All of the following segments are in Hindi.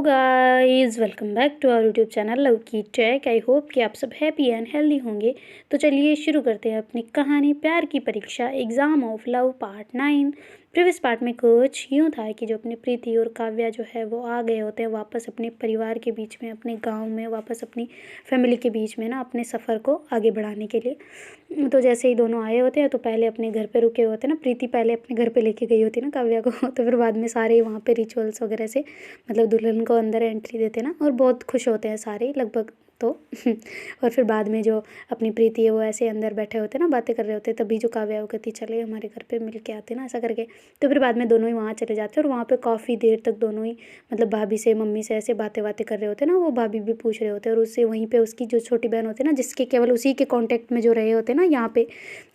Guys, welcome back to our YouTube channel love की ट्रैक। आई होप कि आप सब हैप्पी एंड हेल्दी होंगे। तो चलिए शुरू करते हैं अपनी कहानी प्यार की परीक्षा exam of love part 9। Previous part में कुछ यूँ था कि जो अपनी प्रीति और काव्या जो है वो आ गए होते हैं वापस अपने परिवार के बीच में, अपने गांव में, वापस अपनी फैमिली के बीच में ना, अपने सफ़र को आगे बढ़ाने के लिए। तो जैसे ही दोनों आए होते हैं तो पहले अपने घर पे रुके होते हैं ना, प्रीति पहले अपने घर पे लेके गई होती है ना काव्या को। तो फिर बाद में सारे वहाँ पे रिचुअल्स वगैरह से मतलब दुल्हन को अंदर एंट्री देते ना, और बहुत खुश होते हैं सारे लगभग तो। और फिर बाद में जो अपनी प्रीति है वो ऐसे अंदर बैठे होते ना, बातें कर रहे होते, तभी जो काव्या वो कहती चले हमारे घर पे मिल के आते ना, ऐसा करके। तो फिर बाद में दोनों ही वहाँ चले जाते हैं और वहाँ पे काफ़ी देर तक दोनों ही मतलब भाभी से मम्मी से ऐसे बातें बातें कर रहे होते ना, वो भाभी भी पूछ रहे होते हैं। और उससे वहीं पे उसकी जो छोटी बहन होती है ना, जिसके केवल उसी के कांटेक्ट में जो रहे होते ना यहाँ पे,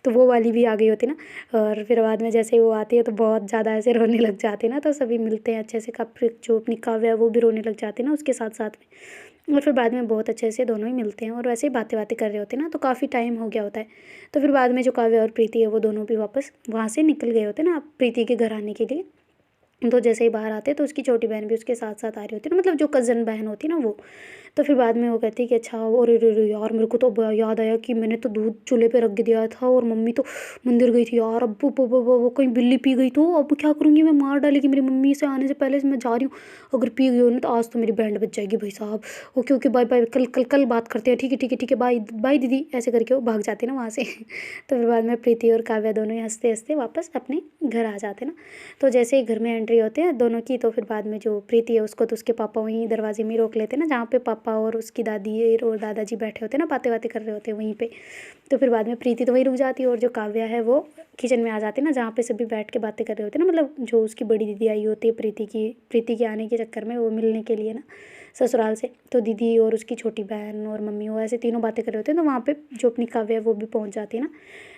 तो वो वाली भी आ गई होती ना। और फिर बाद में जैसे वो आती है तो बहुत ज़्यादा ऐसे रोने लग जाते हैं ना, तो सभी मिलते हैं अच्छे से। जो अपनी काव्या है वो भी रोने लग जाती है ना उसके साथ साथ में। और फिर बाद में बहुत अच्छे से दोनों ही मिलते हैं और वैसे ही बातें बातें कर रहे होते हैं ना, तो काफ़ी टाइम हो गया होता है। तो फिर बाद में जो काव्या और प्रीति है वो दोनों भी वापस वहाँ से निकल गए होते हैं ना प्रीति के घर आने के लिए। तो जैसे ही बाहर आते तो उसकी छोटी बहन भी उसके साथ साथ आ रही होती है ना, मतलब जो कज़न बहन होती है ना वो। तो फिर बाद में वो कहती है कि अच्छा, और अरे यार मेरे को तो याद आया कि मैंने तो दूध चूल्हे पे रख दिया था और मम्मी तो मंदिर गई थी यार। अब वो कहीं बिल्ली पी गई तो अब क्या करूँगी मैं, मार डालेगी मेरी मम्मी से आने से पहले से। मैं जा रही हूँ, अगर पी गई हो ना तो आज तो मेरी बैंड बज जाएगी भाई साहब। ओके ओके, बाय बाय, कल कल कल बात करते हैं, ठीक है ठीक है ठीक है, बाय बाय दीदी, ऐसे करके वो भाग जाती है ना वहाँ से। तो फिर बाद में प्रीति और काव्या दोनों ही हंसते हंसते वापस अपने घर आ जाते ना। तो जैसे ही घर में एंट्री होते हैं दोनों की, तो फिर बाद में जो प्रीति है उसको तो उसके पापा वहीं दरवाजे में ही रोक लेते हैं ना, जहाँ पे पापा और उसकी दादी और दादाजी बैठे होते हैं ना, बातें बातें कर रहे होते हैं वहीं पे। तो फिर बाद में प्रीति तो वहीं रुक जाती है और जो काव्या है वो किचन में आ जाती है ना, जहाँ पे सभी बैठ के बातें कर रहे होते हैं ना, मतलब जो उसकी बड़ी दीदी आई होती है प्रीति के आने के चक्कर में वो मिलने के लिए ना ससुराल से। तो दीदी और उसकी छोटी बहन और मम्मी वो ऐसे तीनों बातें कर रहे होते हैं। तो वहाँ पे जो अपनी काव्या है वो भी पहुँच जाती है ना,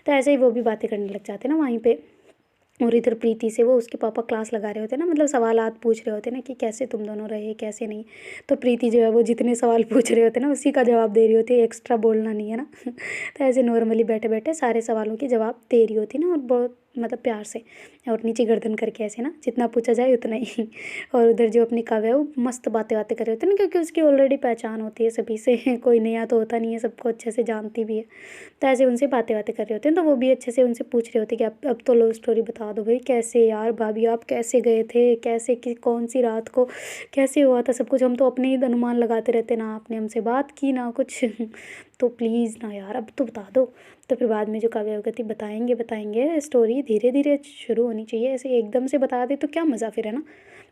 तो ऐसे ही वो भी बातें करने लग जाते हैं ना वहीं पे। और इधर प्रीति से वो उसके पापा क्लास लगा रहे होते हैं ना, मतलब सवालात पूछ रहे होते हैं ना कि कैसे तुम दोनों रहे कैसे नहीं। तो प्रीति जो है वो जितने सवाल पूछ रहे होते हैं ना उसी का जवाब दे रही होती है, एक्स्ट्रा बोलना नहीं है ना। तो ऐसे नॉर्मली बैठे बैठे सारे सवालों के जवाब दे रही होती है ना, और बहुत मतलब प्यार से, और नीचे गर्दन करके ऐसे ना, जितना पूछा जाए उतना ही। और उधर जो अपनी काव्या है वो मस्त बातें बातें कर रहे होते हैं ना, क्योंकि उसकी ऑलरेडी पहचान होती है सभी से। कोई नया तो होता नहीं है, सबको अच्छे से जानती भी है। तो ऐसे उनसे बातें बातें कर रहे होते हैं, तो वो भी अच्छे से उनसे पूछ रहे होते हैं कि अब तो लव स्टोरी बता दो भाई, कैसे यार भाभी आप कैसे गए थे, कैसे कि कौन सी रात को कैसे हुआ था सब कुछ। हम तो अपने ही अनुमान लगाते रहते ना, आपने हमसे बात की ना कुछ। तो प्लीज़ ना यार अब तो बता दो। तो फिर बाद में जो काव्या कहती बताएंगे बताएंगे, स्टोरी धीरे धीरे शुरू होनी चाहिए, ऐसे एकदम से बता दे तो क्या मज़ा फिर, है ना।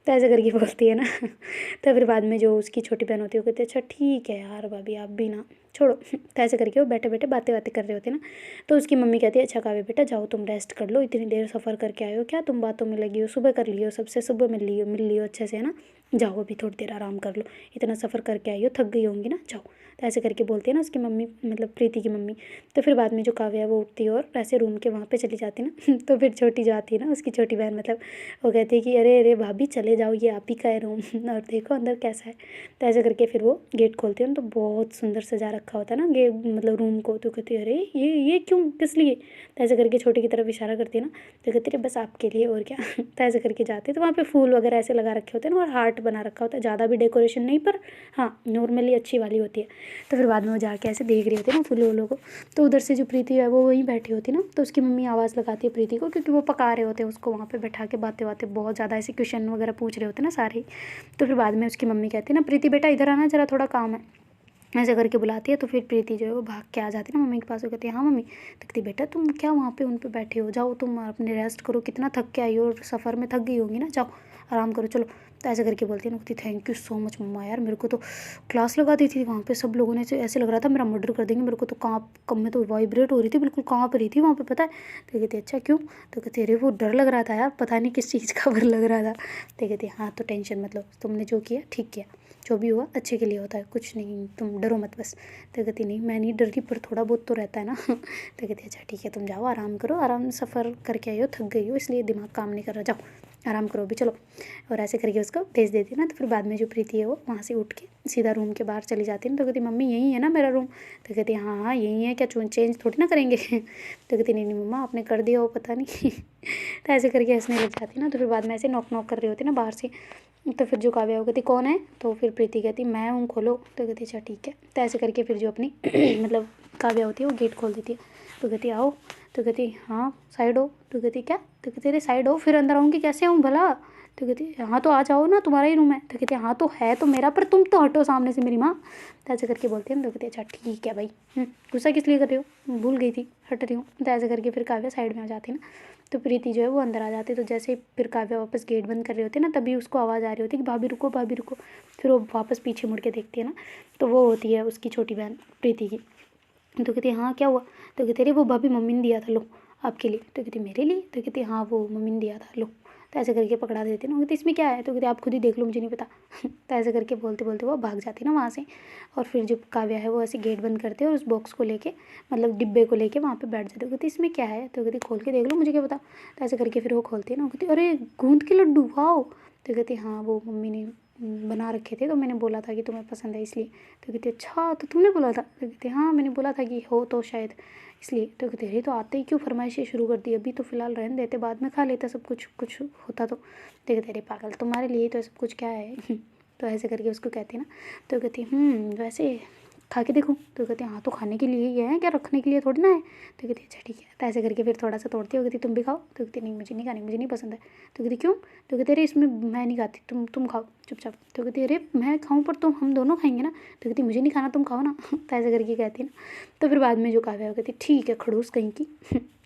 तो ऐसे करके बोलती है ना। तो फिर बाद में जो उसकी छोटी बहन होती है वो कहती है अच्छा ठीक है यार भाभी आप भी ना छोड़ो। तो ऐसे करके वो बैठे बैठे बातें बातें कर रहे होते हैं ना। तो उसकी मम्मी कहती है अच्छा काव्या बेटा जाओ तुम रेस्ट कर लो, इतनी देर सफ़र करके आए हो, क्या तुम बातों में लगी हो, सुबह कर लियो, सबसे सुबह मिल लियो अच्छे से, है ना। जाओ अभी थोड़ी देर आराम कर लो, इतना सफ़र करके आई हो, थक गई होंगी ना, जाओ। तो ऐसे करके बोलती है ना उसकी मम्मी, मतलब प्रीति की मम्मी। तो फिर बाद में जो काव्या है वो उठती है और ऐसे रूम के वहाँ पे चली जाती है ना। तो फिर छोटी जो आती है ना उसकी छोटी बहन, मतलब वो कहती है कि अरे अरे भाभी चले जाओ, ये आप ही का है रूम, और देखो अंदर कैसा है। तो ऐसे करके फिर वो गेट खोलती है ना, तो बहुत सुंदर सजा रखा होता है ना गेट, मतलब रूम को। तो कहती है अरे ये क्यों, किस लिए। तो ऐसे करके छोटी की तरफ इशारा करती है ना, तो कहती है बस आपके लिए, और क्या। तो ऐसे करके जाती है तो वहाँ पे फूल वगैरह ऐसे लगा रखे होते हैं ना, और हार्ट बना रखा होता है, ज़्यादा भी डेकोरेशन नहीं, पर हाँ नॉर्मली अच्छी वाली होती है। तो फिर बाद में वो जाके ऐसे देख रही होती है ना फूलों वूलों को। तो उधर से जो प्रीति है वो वहीं बैठी होती है ना, तो उसकी मम्मी आवाज़ लगाती है प्रीति को, क्योंकि वो पका रहे होते हैं उसको वहाँ पे बैठा के, बातें बातें बहुत ज़्यादा ऐसे क्वेश्चन वगैरह पूछ रहे होते हैं ना सारे। तो फिर बाद में उसकी मम्मी कहती है ना प्रीति बेटा इधर आना जरा, थोड़ा काम है, ऐसे करके बुलाती है। तो फिर प्रीति जो है वो भाग के आ जाती है ना मम्मी के पास। वो कहती है हाँ मम्मी। तो कहती बेटा तुम क्या वहाँ पे उन पे बैठे हो, जाओ तुम अपने रेस्ट करो, कितना थक के आई हो, और सफ़र में थक गई होंगी ना, जाओ आराम करो चलो। तो ऐसे करके बोलती है ना, कहती थैंक यू सो मच मम्मा, यार मेरे को तो क्लास लगा दी थी वहाँ पे, सब लोगों ने ऐसे लग रहा था मेरा मर्डर कर देंगे, मेरे को तो काँप कम में तो वाइब्रेट हो रही थी, बिल्कुल काँप रही थी वहाँ पे, पता है। तो कहती अच्छा क्यों। तो कहती अरे वो डर लग रहा था यार, पता नहीं किस चीज़ का डर लग रहा था। तो कहती हाँ तो टेंशन मतलब, तुमने जो किया ठीक किया, जो भी हुआ अच्छे के लिए होता है, कुछ नहीं तुम डरो मत बस। तो कहती नहीं मैं नहीं डर रही, पर थोड़ा बहुत तो रहता है ना। तो कहती अच्छा ठीक है तुम जाओ आराम करो, आराम सफ़र करके आई हो, थक गई हो, इसलिए दिमाग काम नहीं कर रहा, जाओ आराम करो अभी चलो। और ऐसे करके उसको भेज देती है ना। तो फिर बाद में जो प्रीति है वो वहाँ से उठ के सीधा रूम के बाहर चली जाती है। तो कहती मम्मी यही है ना मेरा रूम। तो कहती हाँ हाँ यही है, क्या चेंज थोड़ी ना करेंगे। तो कहती नहीं नहीं मम्मा आपने कर दिया हो पता नहीं। तो ऐसे करके हंसने लग जाती है ना। तो फिर बाद में ऐसे नॉक नॉक कर रहे होते ना बाहर से। तो फिर जो काव्या वो कहती कौन है, तो फिर प्रीति कहती मैं हूँ, खोलो। तो कहती अच्छा ठीक है। तो ऐसे करके फिर जो अपनी मतलब काव्या होती है वो गेट खोल देती है। तो कहती आओ। तो कहती हाँ साइड हो। तो कहती क्या। तो कहती अरे साइड हो, फिर अंदर आऊँगी कैसे आऊँ भला। तो कहती हाँ तो आ जाओ ना, तुम्हारा ही रूम है। तो कहती हाँ तो है तो मेरा, पर तुम तो हटो सामने से मेरी माँ। तो ऐसे करके बोलती है। तो कहती अच्छा ठीक है भाई, गुस्सा किस लिए कर रही हो, भूल गई थी, हट रही हूँ। तो ऐसे करके फिर काव्या साइड में आ जाती ना। तो प्रीति जो है वो अंदर आ जाती। तो जैसे ही फिर काव्या वापस गेट बंद कर रही होती है ना, तभी उसको आवाज़ आ रही होती है कि भाभी रुको भाभी रुको। फिर वो वापस पीछे मुड़ के देखती है ना, तो वो होती है उसकी छोटी बहन प्रीति की। तो कहती है हाँ क्या हुआ। तो कहती अरे वो भाभी मम्मी ने दिया था, लो आपके लिए। तो कहती मेरे लिए। तो कहती हाँ वो मम्मी ने दिया था, लो। तो ऐसे करके पकड़ा देती ना। वो कहती इसमें क्या है। तो कहती आप खुद ही देख लो, मुझे नहीं पता। तो ऐसे करके बोलते बोलते वो भाग जाती ना वहाँ से। और फिर जो काव्या है वो ऐसे गेट बंद करते और उस बॉक्स को लेके, मतलब डिब्बे को लेके वहाँ पे बैठ जाते। वो कहती इसमें क्या है। तो कहती खोल के देख लो, मुझे क्या पता। तो ऐसे करके फिर वो खोलती है ना। वो कहती अरे गूंद के लड्डू, वाओ। तो कहती हाँ वो मम्मी ने बना रखे थे, तो मैंने बोला था कि तुम्हें पसंद है इसलिए। तो कहती अच्छा तो तुमने बोला था। तो कहती हाँ मैंने बोला था कि हो तो शायद इसलिए। तो कहती अरे तो आते ही क्यों फरमाइशें शुरू कर दी, अभी तो फ़िलहाल रहने देते, बाद में खा लेता सब कुछ, कुछ होता तो। कहते अरे पागल, तुम्हारे लिए तो सब कुछ क्या है। तो ऐसे करके उसको कहती ना। तो कहती वैसे खा के देखूँ। तो कहती हाँ तो खाने के लिए ही है क्या, रखने के लिए थोड़ी ना है। तो कहती अच्छा ठीक है। तो ऐसे करके फिर थोड़ा सा तोड़ती है। कहती तुम भी खाओ। तो कहती नहीं मुझे नहीं खानी, मुझे नहीं पसंद है। तो कहती क्यों। तो कहती अरे इसमें मैं नहीं खाती, तुम खाओ चुपचाप। तो कहती अरे मैं खाऊं पर तुम, हम दोनों खाएंगे ना। तो कहती मुझे नहीं खाना, तुम खाओ ना। तो ऐसे करके कहती ना। तो फिर बाद में जो काव्या है वो कहती ठीक है खड़ूस कहीं की।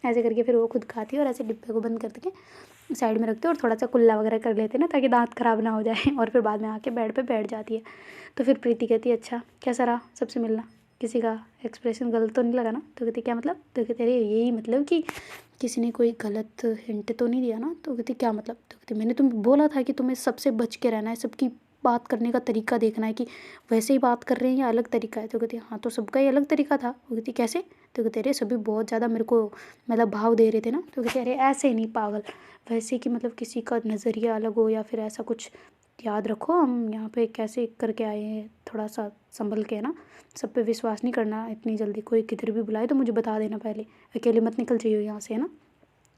ऐसे करके फिर वो खुद खाती है और ऐसे डिब्बे को बंद करके साइड में रखते और थोड़ा सा कुल्ला वगैरह कर लेते ना, ताकि दांत खराब ना हो जाए। और फिर बाद में आके बेड पे बैठ जाती है। तो फिर प्रीति कहती है अच्छा कैसा रहा सबसे मिलना, किसी का एक्सप्रेशन गलत तो नहीं लगा ना। तो कहती क्या मतलब। तो कहते अरे यही मतलब कि किसी ने कोई गलत हिंट तो नहीं दिया ना। तो कहती क्या मतलब। तो कहती मैंने तुम्हें बोला था कि तुम्हें सबसे बच के रहना है, सबकी बात करने का तरीका देखना है कि वैसे ही बात कर रहे हैं या अलग तरीका है। तो कहती हाँ तो सबका ही अलग तरीका था। वो कहती कैसे। तो कहते अरे सभी बहुत ज़्यादा मेरे को मतलब भाव दे रहे थे ना। तो कहते अरे ऐसे नहीं पागल, वैसे कि मतलब किसी का नज़रिया अलग हो या फिर ऐसा कुछ। याद रखो हम यहाँ पे कैसे करके आए हैं, थोड़ा सा संभल के है ना, सब पे विश्वास नहीं करना इतनी जल्दी। कोई किधर भी बुलाए तो मुझे बता देना पहले, अकेले मत निकल जाइए यहाँ से है ना,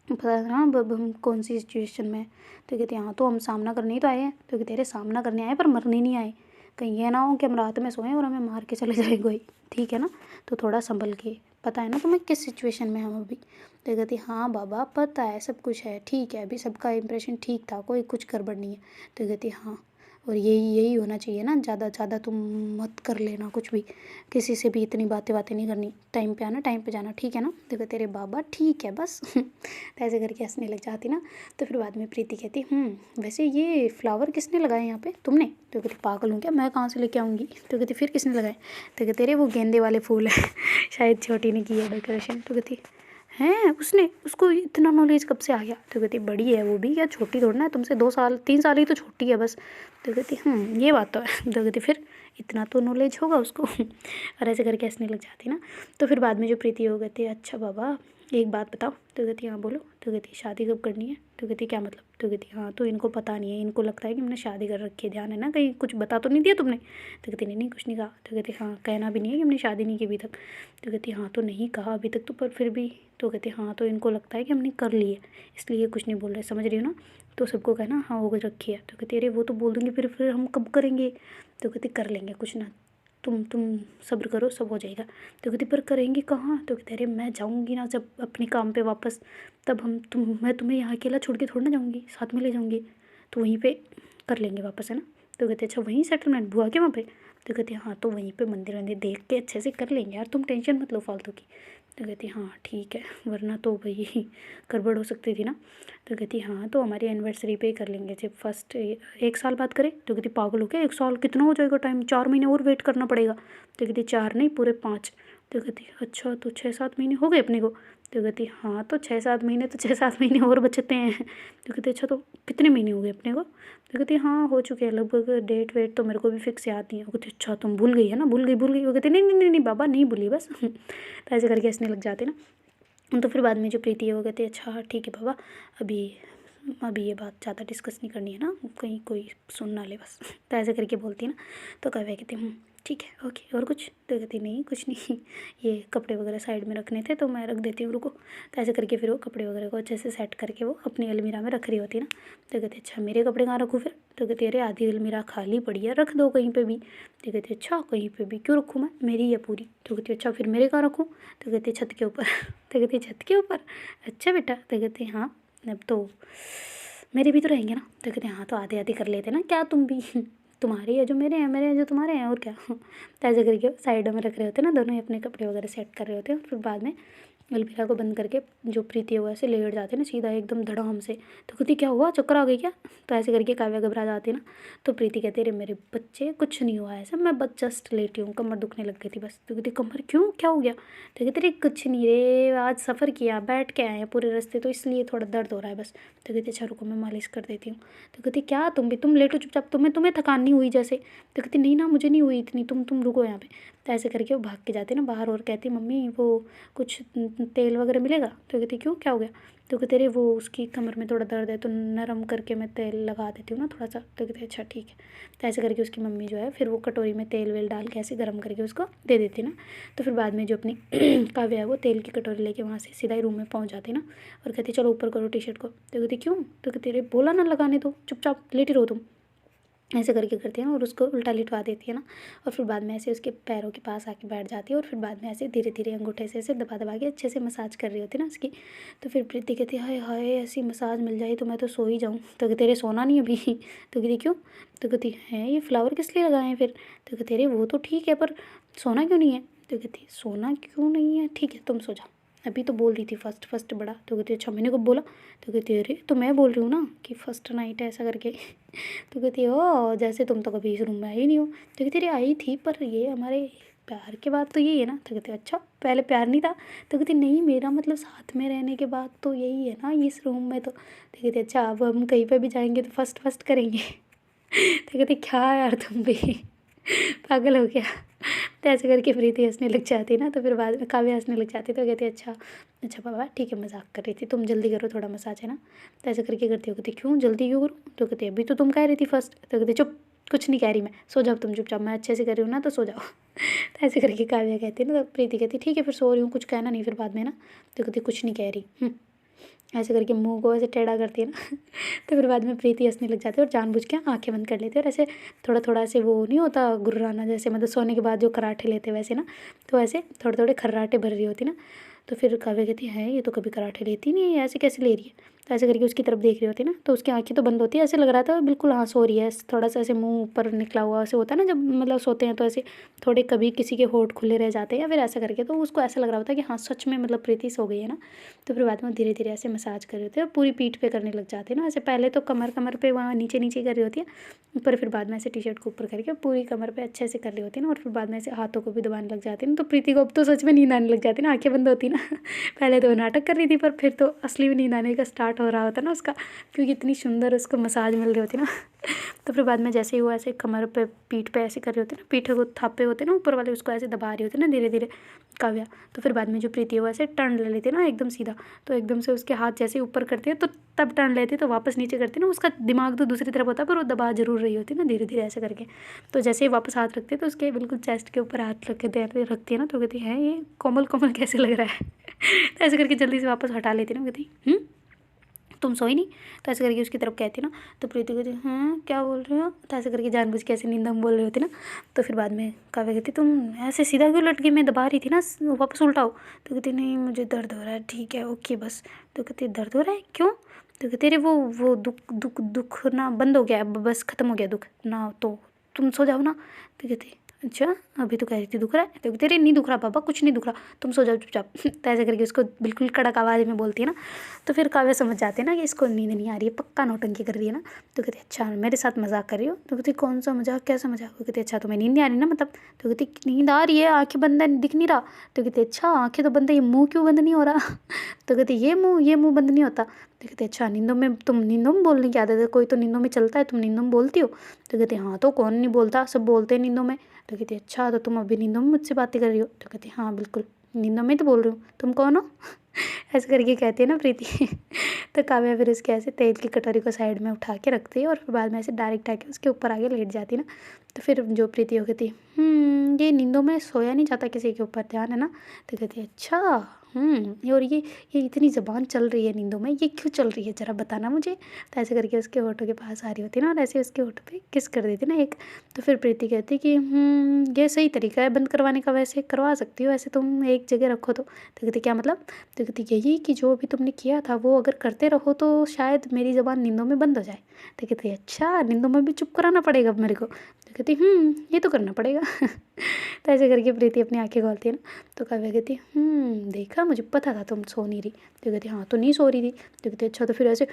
पता है ना अब हम कौन सी सिचुएशन में है। तो कहते हाँ तो हम सामना करने ही तो आए हैं। तो कहते अरे सामना करने आए पर मरने नहीं आए, कहीं ये ना हो कि हम रात में सोएं और हमें मार के चले जाए कोई, ठीक है ना। तो थोड़ा संभल के, पता है ना तुम्हें किस सिचुएशन में हम अभी। तो कहती हाँ बाबा पता है, सब कुछ है, ठीक है, अभी सबका इंप्रेशन ठीक था, कोई कुछ गड़बड़ नहीं है। तो कहती हाँ और यही यही होना चाहिए ना, ज़्यादा ज़्यादा तुम मत कर लेना कुछ भी, किसी से भी इतनी बातें बातें नहीं करनी, टाइम पे आना टाइम पे जाना, ठीक है ना। तो कहते अरे बाबा ठीक है बस। तो ऐसे करके हंसने लग जाती ना। तो फिर बाद में प्रीति कहती वैसे ये फ्लावर किसने लगाए यहाँ पे, तुमने। तो कहती पागल हूँ क्या, मैं कहाँ से लेके आऊँगी। तो कहती फिर किसने लगाए। तो कहते अरे वो गेंदे वाले फूल है। शायद छोटी ने की है डेकोरेशन। तो कहती हैं उसने, उसको इतना नॉलेज कब से आ गया। तो कहती बड़ी है वो भी, क्या छोटी थोड़ी ना है तुमसे, 2 साल 3 साल ही तो छोटी है बस। तो कहती ये बात तो है। तो कहती फिर इतना तो नॉलेज होगा उसको। और ऐसे करके हंसने लग जाती ना। तो फिर बाद में जो प्रीति हो कहती है अच्छा बाबा एक बात बताओ। तो कहती हाँ बोलो। तो कहती शादी कब करनी है। तो कहती क्या मतलब। तो कहती हाँ तो इनको पता नहीं है, इनको लगता है कि हमने शादी कर रखी है, ध्यान है ना, कहीं कुछ बता तो नहीं दिया तुमने। तो कहती नहीं नहीं कुछ नहीं कहा। तो कहती हाँ कहना भी नहीं है कि हमने शादी नहीं की अभी तक। तो कहती हाँ तो नहीं कहा अभी तक तो, पर फिर भी। तो कहती हाँ तो इनको लगता है कि हमने कर ली है, इसलिए कुछ नहीं बोल रहे, समझ रही हो ना। तो सबको कहना हाँ हो रखी है। तो कहती अरे वो तो बोल दूँगी, फिर हम कब करेंगे। तो कहती कर लेंगे कुछ ना, तुम सब्र करो, सब हो जाएगा। तो कहती पर करेंगे कहाँ। तो कहते अरे मैं जाऊँगी ना जब अपने काम पे वापस, तब मैं तुम्हें यहाँ अकेला छोड़ के थोड़ा ना जाऊँगी, साथ में ले जाऊँगी, तो वहीं पे कर लेंगे वापस है ना। तो कहते अच्छा वहीं सेटलमेंट बुआ के वहाँ पे। तो कहती हाँ तो वहीं पे मंदिर वंदिर देख के अच्छे से कर लेंगे यार, तुम टेंशन मत लो फालतू की। तो कहती हाँ ठीक है, वरना तो भाई गड़बड़ हो सकती थी ना। तो कहती हाँ तो हमारी एनिवर्सरी पे ही कर लेंगे, जब फर्स्ट 1 साल बाद करें। तो कहती पागल हो क्या, 1 साल कितना हो जाएगा टाइम, 4 महीने और वेट करना पड़ेगा। तो कहती 4 नहीं पूरे 5। तो कहती अच्छा तो 6-7 महीने हो गए अपने को। तो कहती हाँ तो 6-7 महीने तो 6-7 महीने और बचते हैं। तो कहती अच्छा तो कितने महीने हो गए अपने को। तो कहती हाँ हो चुके हैं लगभग, डेट वेट तो मेरे को भी फिक्स याद नहीं है। वो कहती अच्छा तुम भूल गई है ना, भूल गई। वो कहती नहीं नहीं नहीं नहीं बाबा नहीं भूली बस। तो ऐसे करके हंसने लग जाते ना। तो फिर बाद में जो प्रीति है वो कहती है अच्छा ठीक है बाबा, अभी अभी ये बात ज़्यादा डिस्कस नहीं करनी है ना, कहीं कोई सुन ना ले बस। तो ऐसे करके बोलती है ना। तो काव्या कहती ठीक है, ओके, और कुछ? तो कहती नहीं कुछ नहीं, ये कपड़े वगैरह साइड में रखने थे तो मैं रख देती हूँ, रुको। तो ऐसे करके फिर वो कपड़े वगैरह को अच्छे से सेट करके वो अपनी अलमीरा में रख रही होती है ना। तो कहती अच्छा मेरे कपड़े कहाँ रखूँ फिर? तो कहती अरे आधी अलमीरा खाली पड़ी है, रख दो कहीं पे भी। तो कहती अच्छा कहीं पे भी क्यों रखूँ मैं, मेरी है पूरी। तो कहती अच्छा फिर मेरे कहाँ रखूँ? तो कहती छत के ऊपर। तो कहती छत के ऊपर, अच्छा बेटा। तो कहती हाँ अब तो मेरे भी तो रहेंगे ना। तो कहते हाँ तो आधे आधे कर लेते ना, क्या तुम भी तुम्हारे है जो मेरे हैं, मेरे हैं जो तुम्हारे हैं, और क्या। तो ऐसे करके साइडों में रख रहे होते ना, दोनों ही अपने कपड़े वगैरह सेट कर रहे होते हैं। फिर बाद में अलमीरा को बंद करके जो प्रीति है वो ऐसे लेट जाते हैं ना सीधा एकदम धड़ाम से। तो कहती क्या हुआ, चक्कर आ गई क्या? तो ऐसे करके काव्या घबरा जाती है ना। तो प्रीति कहती है अरे मेरे बच्चे कुछ नहीं हुआ ऐसा, मैं बस जस्ट लेटी हूँ, कमर दुखने लग गई थी बस। तो कहती कमर क्यों, क्या हो गया? तो कहती अरे कुछ नहीं रे, आज सफ़र किया, बैठ के आए हैं पूरे रास्ते तो इसलिए थोड़ा दर्द हो रहा है बस। तो कहती अच्छा रुको मैं मालिश कर देती हूँ। तो कहती क्या तुम लेटो चुपचाप, तुम्हें थकान नहीं हुई जैसे? तो कहती नहीं ना मुझे नहीं हुई इतनी, तुम रुको यहाँ पे। तो ऐसे करके वो भाग के जाती ना बाहर और कहती मम्मी वो कुछ तेल वगैरह मिलेगा? तो कहती क्यों, क्या हो गया? तो कहते अरे वो उसकी कमर में थोड़ा दर्द है तो नरम करके मैं तेल लगा देती हूँ ना थोड़ा सा। तो कहते अच्छा ठीक है। तो ऐसे करके उसकी मम्मी जो है फिर वो कटोरी में तेल वेल डाल के ऐसे गर्म करके उसको दे देती ना। तो फिर बाद में जो अपनी काव्या है वो तेल की कटोरी लेके वहाँ से सीधा ही रूम में पहुँच जाती ना और कहती चलो ऊपर करो टी शर्ट को। तो कहती क्यों? तो कहती अरे बोला ना लगाने दो, चुपचाप लेटी रहो तुम। ऐसे करके करती है ना और उसको उल्टा लिटवा देती है ना। और फिर बाद में ऐसे उसके पैरों के पास आके बैठ जाती है और फिर बाद में ऐसे धीरे धीरे अंगूठे से ऐसे दबा दबा के अच्छे से मसाज कर रही होती है ना उसकी। तो फिर प्रीति कहती है हाय हाय ऐसी मसाज मिल जाए तो मैं तो सो ही जाऊँ। तो कहते अरे सोना नहीं अभी। तो कहती क्यों? तो कहती है ये फ्लावर किस लिए लगाए हैं फिर? तो कहते अरे वो तो ठीक है पर सोना क्यों नहीं है? तो कहती सोना क्यों नहीं है, ठीक है तुम सो जाओ, अभी तो बोल रही थी फर्स्ट फर्स्ट बड़ा। तो कहती अच्छा मैंने कब बोला? तो कहती अरे तो मैं बोल रही हूँ ना कि फर्स्ट नाइट है ऐसा करके। तो कहती ओ जैसे तुम तो कभी इस रूम में आई नहीं हो। तो कहती अरे आई थी पर ये हमारे प्यार के बाद तो यही है ना। तो कहती अच्छा पहले प्यार नहीं था? तो कहती नहीं मेरा मतलब साथ में रहने के बाद तो यही है ना इस रूम में। तो कहती अच्छा अब हम कहीं पर भी जाएंगे तो फर्स्ट फर्स्ट करेंगे। तो कहती क्या यार तुम भी पागल हो गया। तो ऐसे करके प्रीति हंसने लग जाती ना। तो फिर बाद में काव्या हंसने लग जाती। तो कहती अच्छा अच्छा पापा ठीक है मजाक कर रही थी, तुम जल्दी करो थोड़ा मसाज है ना। तो ऐसे करके करती हो। कहती क्यों जल्दी क्यों करूँ? तो कहती अभी तो तुम कह रही थी फर्स्ट। तो कहती चुप, कुछ नहीं कह रही मैं, सो जाओ तुम चुपचाप, मैं अच्छे से कर रही हूँ ना तो सो जाओ। तो ऐसे करके काव्या कहती है ना। तो प्रीति कहती ठीक है फिर सो रही हूँ, कुछ कहना नहीं फिर बाद में ना। तो कहती कुछ नहीं कह रही। ऐसे करके मुंह को ऐसे टेढ़ा करती है ना। तो फिर बाद में प्रीति हंसने लग जाती है और जानबूझ के आंखें बंद कर लेती है और ऐसे थोड़ा थोड़ा ऐसे वो नहीं होता गुर्राना जैसे, मतलब सोने के बाद जो कराटे लेते वैसे ना। तो ऐसे थोड़े थोड़े खर्राटे भर रही होती ना। तो फिर काव्या कहती है ये तो कभी कराटे लेती नहीं है, ऐसे कैसे ले रही है? तो ऐसे करके उसकी तरफ देख रही होती है ना। तो उसकी आंखें तो बंद होती है, ऐसे लग रहा था बिल्कुल हाँ सो रही है, थोड़ा सा ऐसे मुंह ऊपर निकला हुआ ऐसे होता है ना जब मतलब सोते हैं तो ऐसे थोड़े कभी किसी के होंठ खुले रह जाते हैं या फिर ऐसा करके। तो उसको ऐसा लग रहा होता है कि हाँ सच में मतलब प्रीति सो गई है ना। तो फिर बाद में धीरे धीरे ऐसे मसाज कर रहे होते हैं, पूरी पीठ पे करने लग जाते हैं ना। ऐसे पहले तो कमर कमर पे वहाँ नीचे नीचे कर रही होती है ऊपर, फिर बाद में ऐसे टी शर्ट को ऊपर करके पूरी कमर पे अच्छे से कर रही होती है ना। और फिर बाद में ऐसे हाथों को भी दबाने लग जाती है ना। तो प्रीति को अब तो सच में नींद आने लग जाती है ना, आंखें बंद होती ना। पहले तो वो नाटक कर रही थी पर फिर तो असली में नींद आने का स्टार्ट हो रहा होता ना उसका, क्योंकि इतनी सुंदर उसको मसाज मिल रही होती ना। तो फिर बाद में जैसे ही वो ऐसे कमर पे पीठ पे ऐसे कर रहे होते ना, पीठ को थापे होते ना ऊपर वाले, उसको ऐसे दबा रही होती ना धीरे धीरे काव्या। तो फिर बाद में जो प्रीति है वो ऐसे टर्न ले लेती है ना एकदम सीधा। तो एकदम से उसके हाथ जैसे ऊपर करती है तो तब टर्न लेती है तो वापस नीचे करती है ना। उसका दिमाग तो दूसरी तरफ होता है पर वो दबा जरूर रही होती है ना धीरे धीरे ऐसे करके। तो जैसे ही वापस हाथ रखते हैं तो उसके बिल्कुल चेस्ट के ऊपर हाथ रखती है ना। तो कहती है ये कोमल कोमल कैसे लग रहा है। तो ऐसे करके जल्दी से वापस हटा लेती है ना। कहती तुम सोई नहीं? तो ऐसे करके उसकी तरफ कहती ना। तो प्रीति कहती हाँ क्या बोल रहे हो? तो ऐसे करके जानबूझ के ऐसे नींद में बोल रही होती ना। तो फिर बाद में काव्या कहती तुम ऐसे सीधा क्यों लट गई, मैं दबा रही थी ना, वापस उल्टाओ। तो कहती नहीं मुझे दर्द हो रहा है। ठीक है ओके बस। तो कहती दर्द हो रहा है क्यों? तो कहती अरे वो दुख ना बंद हो गया, अब बस ख़त्म हो गया दुख ना, तो तुम सो जाओ ना। तो कहती अच्छा अभी तो कह रही थी दुख रहा है। तो कहती अरे नहीं दुख रहा पापा, कुछ नहीं दुख रहा, तुम सो जाओ चुपचाप। तो ऐसे करके उसको बिल्कुल कड़क आवाज़ में बोलती है ना। तो फिर काव्या समझ जाते हैं ना कि इसको नींद नहीं आ रही है, पक्का नौटंकी कर रही है ना। तो कहती अच्छा मेरे साथ मजाक कर रही हो? तो कहती कौन सा मजाक, कैसा मजाक? तो कहती अच्छा तुम्हें नींद नहीं आ रही ना मतलब? तो कहती नींद आ रही है, आंखें बंद है, दिख नहीं रहा। तो कहती अच्छा आंखें तो बंद है, ये मुँह क्यों बंद नहीं हो रहा? तो कहती ये मुँह बंद नहीं होता। तो कहती अच्छा नींदों में बोलने की आदत है, कोई तो नींदों में चलता है, तुम नींदों में बोलती हो? तो कहती हाँ तो कौन नहीं बोलता, सब बोलते हैं नींदों में। तो कहती अच्छा तो तुम अभी नींदों में मुझसे बातें कर रही हो? तो कहती हाँ बिल्कुल नींदों में तो बोल रही हूँ, तुम कौन हो? ऐसे करके कहती है ना प्रीति। तो काव्या फिर उसके ऐसे तेल की कटोरी को साइड में उठा के रखती है और फिर बाद में ऐसे डायरेक्ट आके उसके ऊपर आके लेट जाती है ना। तो फिर जो प्रीति हो कहती ये नींदों में सोया नहीं जाता किसी के ऊपर, ध्यान है ना। तो कहती अच्छा और ये इतनी ज़बान चल रही है नींदों में, ये क्यों चल रही है ज़रा बताना मुझे। तो ऐसे करके उसके होठों के पास आ रही होती ना और ऐसे उसके होठों पे किस कर देती ना एक। तो फिर प्रीति कहती कि ये सही तरीका है बंद करवाने का, वैसे करवा सकती हो, वैसे तुम एक जगह रखो तो। कहती क्या मतलब। तो कहती यही कि जो अभी तुमने किया था वो अगर करते रहो तो शायद मेरी ज़बान नींदों में बंद हो जाए। तो कहती अच्छा नींदों में भी चुप कराना पड़ेगा अब मेरे को। तो कहती ये तो करना पड़ेगा। तो ऐसे करके प्रीति अपनी आंखें खोलती है ना। तो काव्या कहती देखा मुझे पता था तुम सो नहीं रही। तो कहती हाँ तो नहीं सो रही थी। तो कहती अच्छा तो फिर ऐसे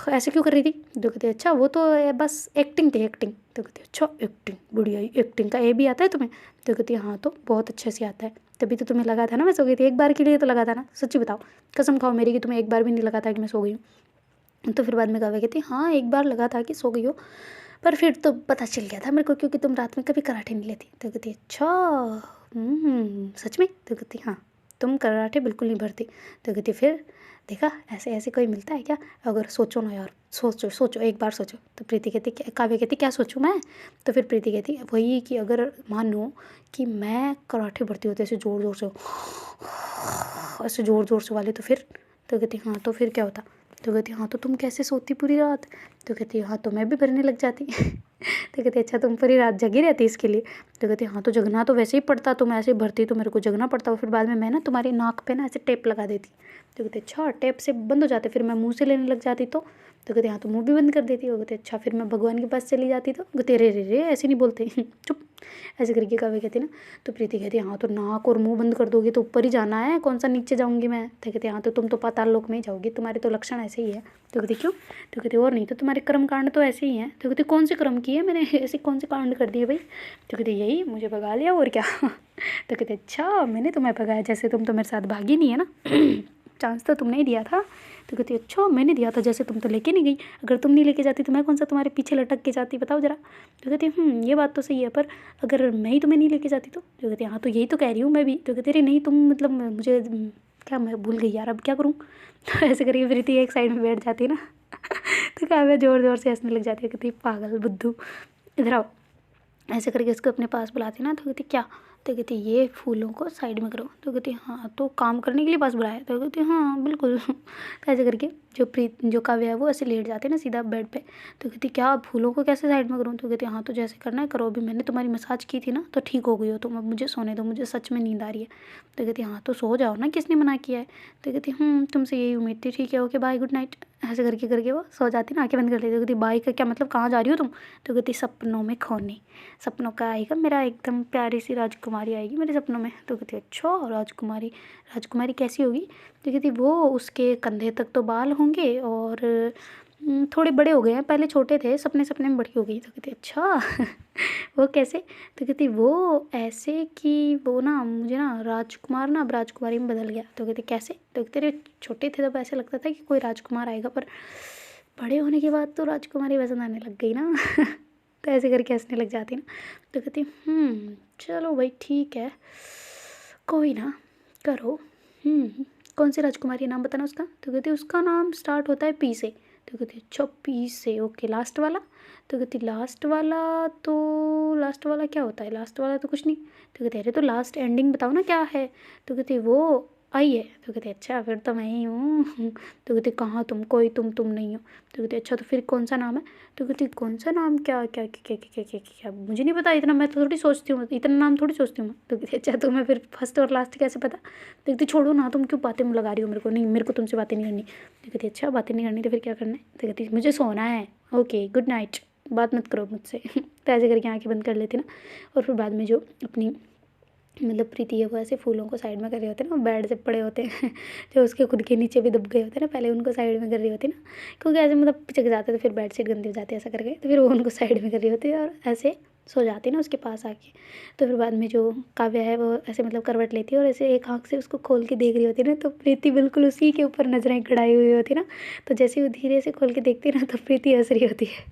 ऐसे क्यों कर रही थी। तो कहती अच्छा वो तो बस एक्टिंग थी एक्टिंग। तो कहती अच्छा एक्टिंग, बढ़िया एक्टिंग का ए भी आता है तुम्हें। तो कहती हाँ तो बहुत अच्छे से आता है, तभी तो तुम्हें लगा था ना मैं सो गई थी, एक बार के लिए तो लगा था ना, सच्ची बताओ कसम खाओ मेरी कि तुम्हें एक बार भी नहीं लगा था कि मैं सो गई हूँ। तो फिर बाद में काव्या कहती हाँ एक बार लगा था कि सो गई हो, पर फिर तो पता चल गया था मेरे को क्योंकि तुम रात में कभी कराटे नहीं लेती। तो कहती अच्छा सच में। तो कहती हाँ तुम कराटे बिल्कुल नहीं भरती। तो कहती फिर देखा ऐसे ऐसे कोई मिलता है क्या, अगर सोचो ना यार, सोचो सोचो एक बार सोचो। तो प्रीति कहती काव्या कहती क्या सोचूं मैं। तो फिर प्रीति कहती वही कि अगर मानो कि मैं कराटे भरती होती ऐसे ज़ोर ज़ोर से, ऐसे ज़ोर ज़ोर से वाले, तो फिर। तो कहती हाँ तो फिर क्या होता। तो कहती हाँ तो तुम कैसे सोती पूरी रात। तो कहती हाँ तो मैं भी भरने लग जाती। तो कहती अच्छा तुम पूरी रात जगी रहती इसके लिए। तो कहती हाँ तो जगना तो वैसे ही पड़ता, तुम ऐसे भरती तो मेरे को जगना पड़ता, और फिर बाद में मैं ना तुम्हारी नाक पे ना ऐसे टेप लगा देती। तो कहती अच्छा टेप से बंद हो जाते, फिर मैं मुँह से लेने लग जाती तो। तो कहती हाँ तो मुँह भी बंद कर देती। वो कहते अच्छा फिर मैं भगवान के पास चली जाती। तो कहते रे रे रे ऐसे नहीं बोलते। चुप, ऐसे करके काव्या कहती ना। तो प्रीति कहती हाँ तो नाक और मुंह बंद कर दोगे तो ऊपर ही जाना है, कौन सा नीचे जाऊंगी मैं। तो कहती हाँ तो तुम तो पाताल लोक में ही जाओगी, तुम्हारे तो लक्षण ऐसे ही है। तो कहती क्यों। तो कहती और नहीं तो तुम्हारे कर्म कांड तो ऐसे ही हैं। तो कहती कौन से कर्म किए मैंने, ऐसे कौन से कांड कर दिए भाई। तो कहती यही मुझे भगा लिया और क्या। तो कहते अच्छा मैंने तुम्हें भगाया, जैसे तुम तो मेरे साथ भागी नहीं है ना। चांस तो तुमने ही दिया था। तो कहती अच्छा मैंने दिया था, जैसे तुम तो लेके नहीं गई, अगर तुम नहीं लेके जाती तो मैं कौन सा तुम्हारे पीछे लटक के जाती, बताओ जरा। तो कहती ये बात तो सही है, पर अगर मैं ही तुम्हें नहीं लेके जाती तो। कहती हाँ तो यही तो कह रही हूँ मैं भी। तो कहती अरे नहीं तुम मतलब मुझे क्या, मैं भूल गई यार अब क्या करूँ। तो ऐसे करके प्रीति एक साइड में बैठ जाती है ना। तो काव्या ज़ोर ज़ोर से हंसने लग जाती है, कहती पागल बुद्धू इधर आओ। ऐसे करके उसको अपने पास बुलाती ना। तो कहती क्या। तो कहती ये फूलों को साइड में करो। तो कहती हाँ तो काम करने के लिए पास बुलाया। तो कहती हाँ बिल्कुल। तो ऐसे करके जो काव्या है वो ऐसे लेट जाते हैं ना सीधा बेड पे। तो कहती क्या फूलों को कैसे साइड में करूँ। तो कहती हाँ तो जैसे करना है करो, अभी मैंने तुम्हारी मसाज की थी ना तो ठीक हो गई हो तुम, अब मुझे सोने दो, मुझे सच में नींद आ रही है। तो कहती हाँ तो सो जाओ ना, किसने मना किया है। तो कहती तुमसे यही उम्मीद थी, ठीक है ओके बाय गुड नाइट। ऐसे करके वो सो जाती ना, आंखें बंद कर लेती। तो कहती बाय का क्या मतलब, कहाँ जा रही हो तुम। तो कहती सपनों में खोने, सपनों का आएगा मेरा एकदम प्यारी सी राजकुमारी आएगी मेरे सपनों में। तो कहती अच्छा राजकुमारी, राजकुमारी कैसी होगी। तो कहती वो उसके कंधे तक तो बाल होंगे और थोड़े बड़े हो गए हैं, पहले छोटे थे, सपने सपने में बड़ी हो गई। तो कहती अच्छा। वो कैसे। तो कहती वो ऐसे कि वो ना मुझे ना राजकुमार ना अब राजकुमारी में बदल गया। तो कहती कैसे। तो कहते रे छोटे थे तब ऐसे लगता था कि कोई राजकुमार आएगा, पर बड़े होने के बाद तो राजकुमारी पसंद आने लग गई ना। तो ऐसे करके हंसने लग जाती ना। तो कहती चलो भाई ठीक है कोई ना करो। कौन सी राजकुमारी नाम बताना उसका। तो कहती उसका नाम स्टार्ट होता है पी से। तो कहती अच्छा पी से ओके, लास्ट वाला। तो कहती लास्ट वाला, तो लास्ट वाला क्या होता है, लास्ट वाला तो कुछ नहीं। तो कहती अरे तो लास्ट एंडिंग बताओ ना क्या है। तो कहती वो आई है। तो कहती अच्छा फिर तो मैं ही हूँ। तो कहती कहाँ तुम, कोई तुम नहीं हो। तो कहती अच्छा तो फिर कौन सा नाम है। तो कहती कौन सा नाम, क्या क्या क्या क्या क्या क्या क्या क्या मुझे नहीं पता इतना, मैं तो थोड़ी सोचती हूँ, इतना नाम थोड़ी सोचती हूँ मैं। तो कहती अच्छा तुम्हें फिर फर्स्ट और लास्ट कैसे पता। तो कहती छोड़ो ना, तुम क्यों बातें लगा रही हो मेरे को, नहीं मेरे को तुमसे बातें नहीं करनी। तो कहती अच्छा बातें नहीं करनी तो फिर क्या करना है। तो कहती मुझे सोना है ओके गुड नाइट, बात मत करो मुझसे। तो ऐसे करके आंखें बंद कर लेती ना। और फिर बाद में जो अपनी मतलब प्रीति है वो ऐसे फूलों को साइड में कर रहे होते हैं ना, बेड से पड़े होते हैं। जो उसके खुद के नीचे भी दब गए होते हैं ना, पहले उनको साइड में कर रही होती है ना, क्योंकि ऐसे मतलब पिचक जाते तो फिर बेड शीट गंदी हो जाती है ऐसा करके। तो फिर वो उनको साइड में कर रही होती है और ऐसे सो जाती है ना उसके पास आके। तो फिर बाद में जो काव्या है वो ऐसे मतलब करवट लेती है और ऐसे एक आँख से उसको खोल के देख रही होती है ना। तो प्रीति बिल्कुल उसी के ऊपर नजरें गड़ाई हुई होती है ना। तो जैसे वो धीरे से खोल के देखती है ना तो प्रीति हंस रही होती है।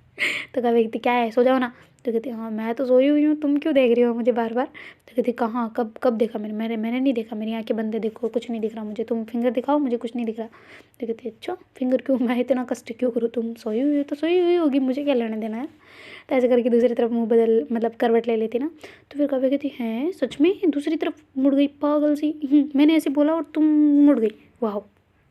तो काव्या कहती क्या है सो जाओ ना। तो कहती हाँ मैं तो सोई हुई हूँ, तुम क्यों देख रही हो मुझे बार बार। तो कहती कहाँ, कब कब देखा मैंने नहीं देखा, मेरी आँखें बंद है, देखो कुछ नहीं दिख रहा मुझे, तुम फिंगर दिखाओ, मुझे कुछ नहीं दिख रहा। तो कहती अच्छा फिंगर क्यों, मैं इतना कष्ट क्यों करूँ, तुम सोई हुई हो तो सोई हुई होगी, मुझे क्या लेना देना है। तो ऐसे करके दूसरी तरफ मुँह बदल मतलब करवट ले लेती ना। तो फिर काव्या कहती हैं सच में दूसरी तरफ मुड़ गई पागल सी, मैंने ऐसे बोला और तुम मुड़ गई, वाह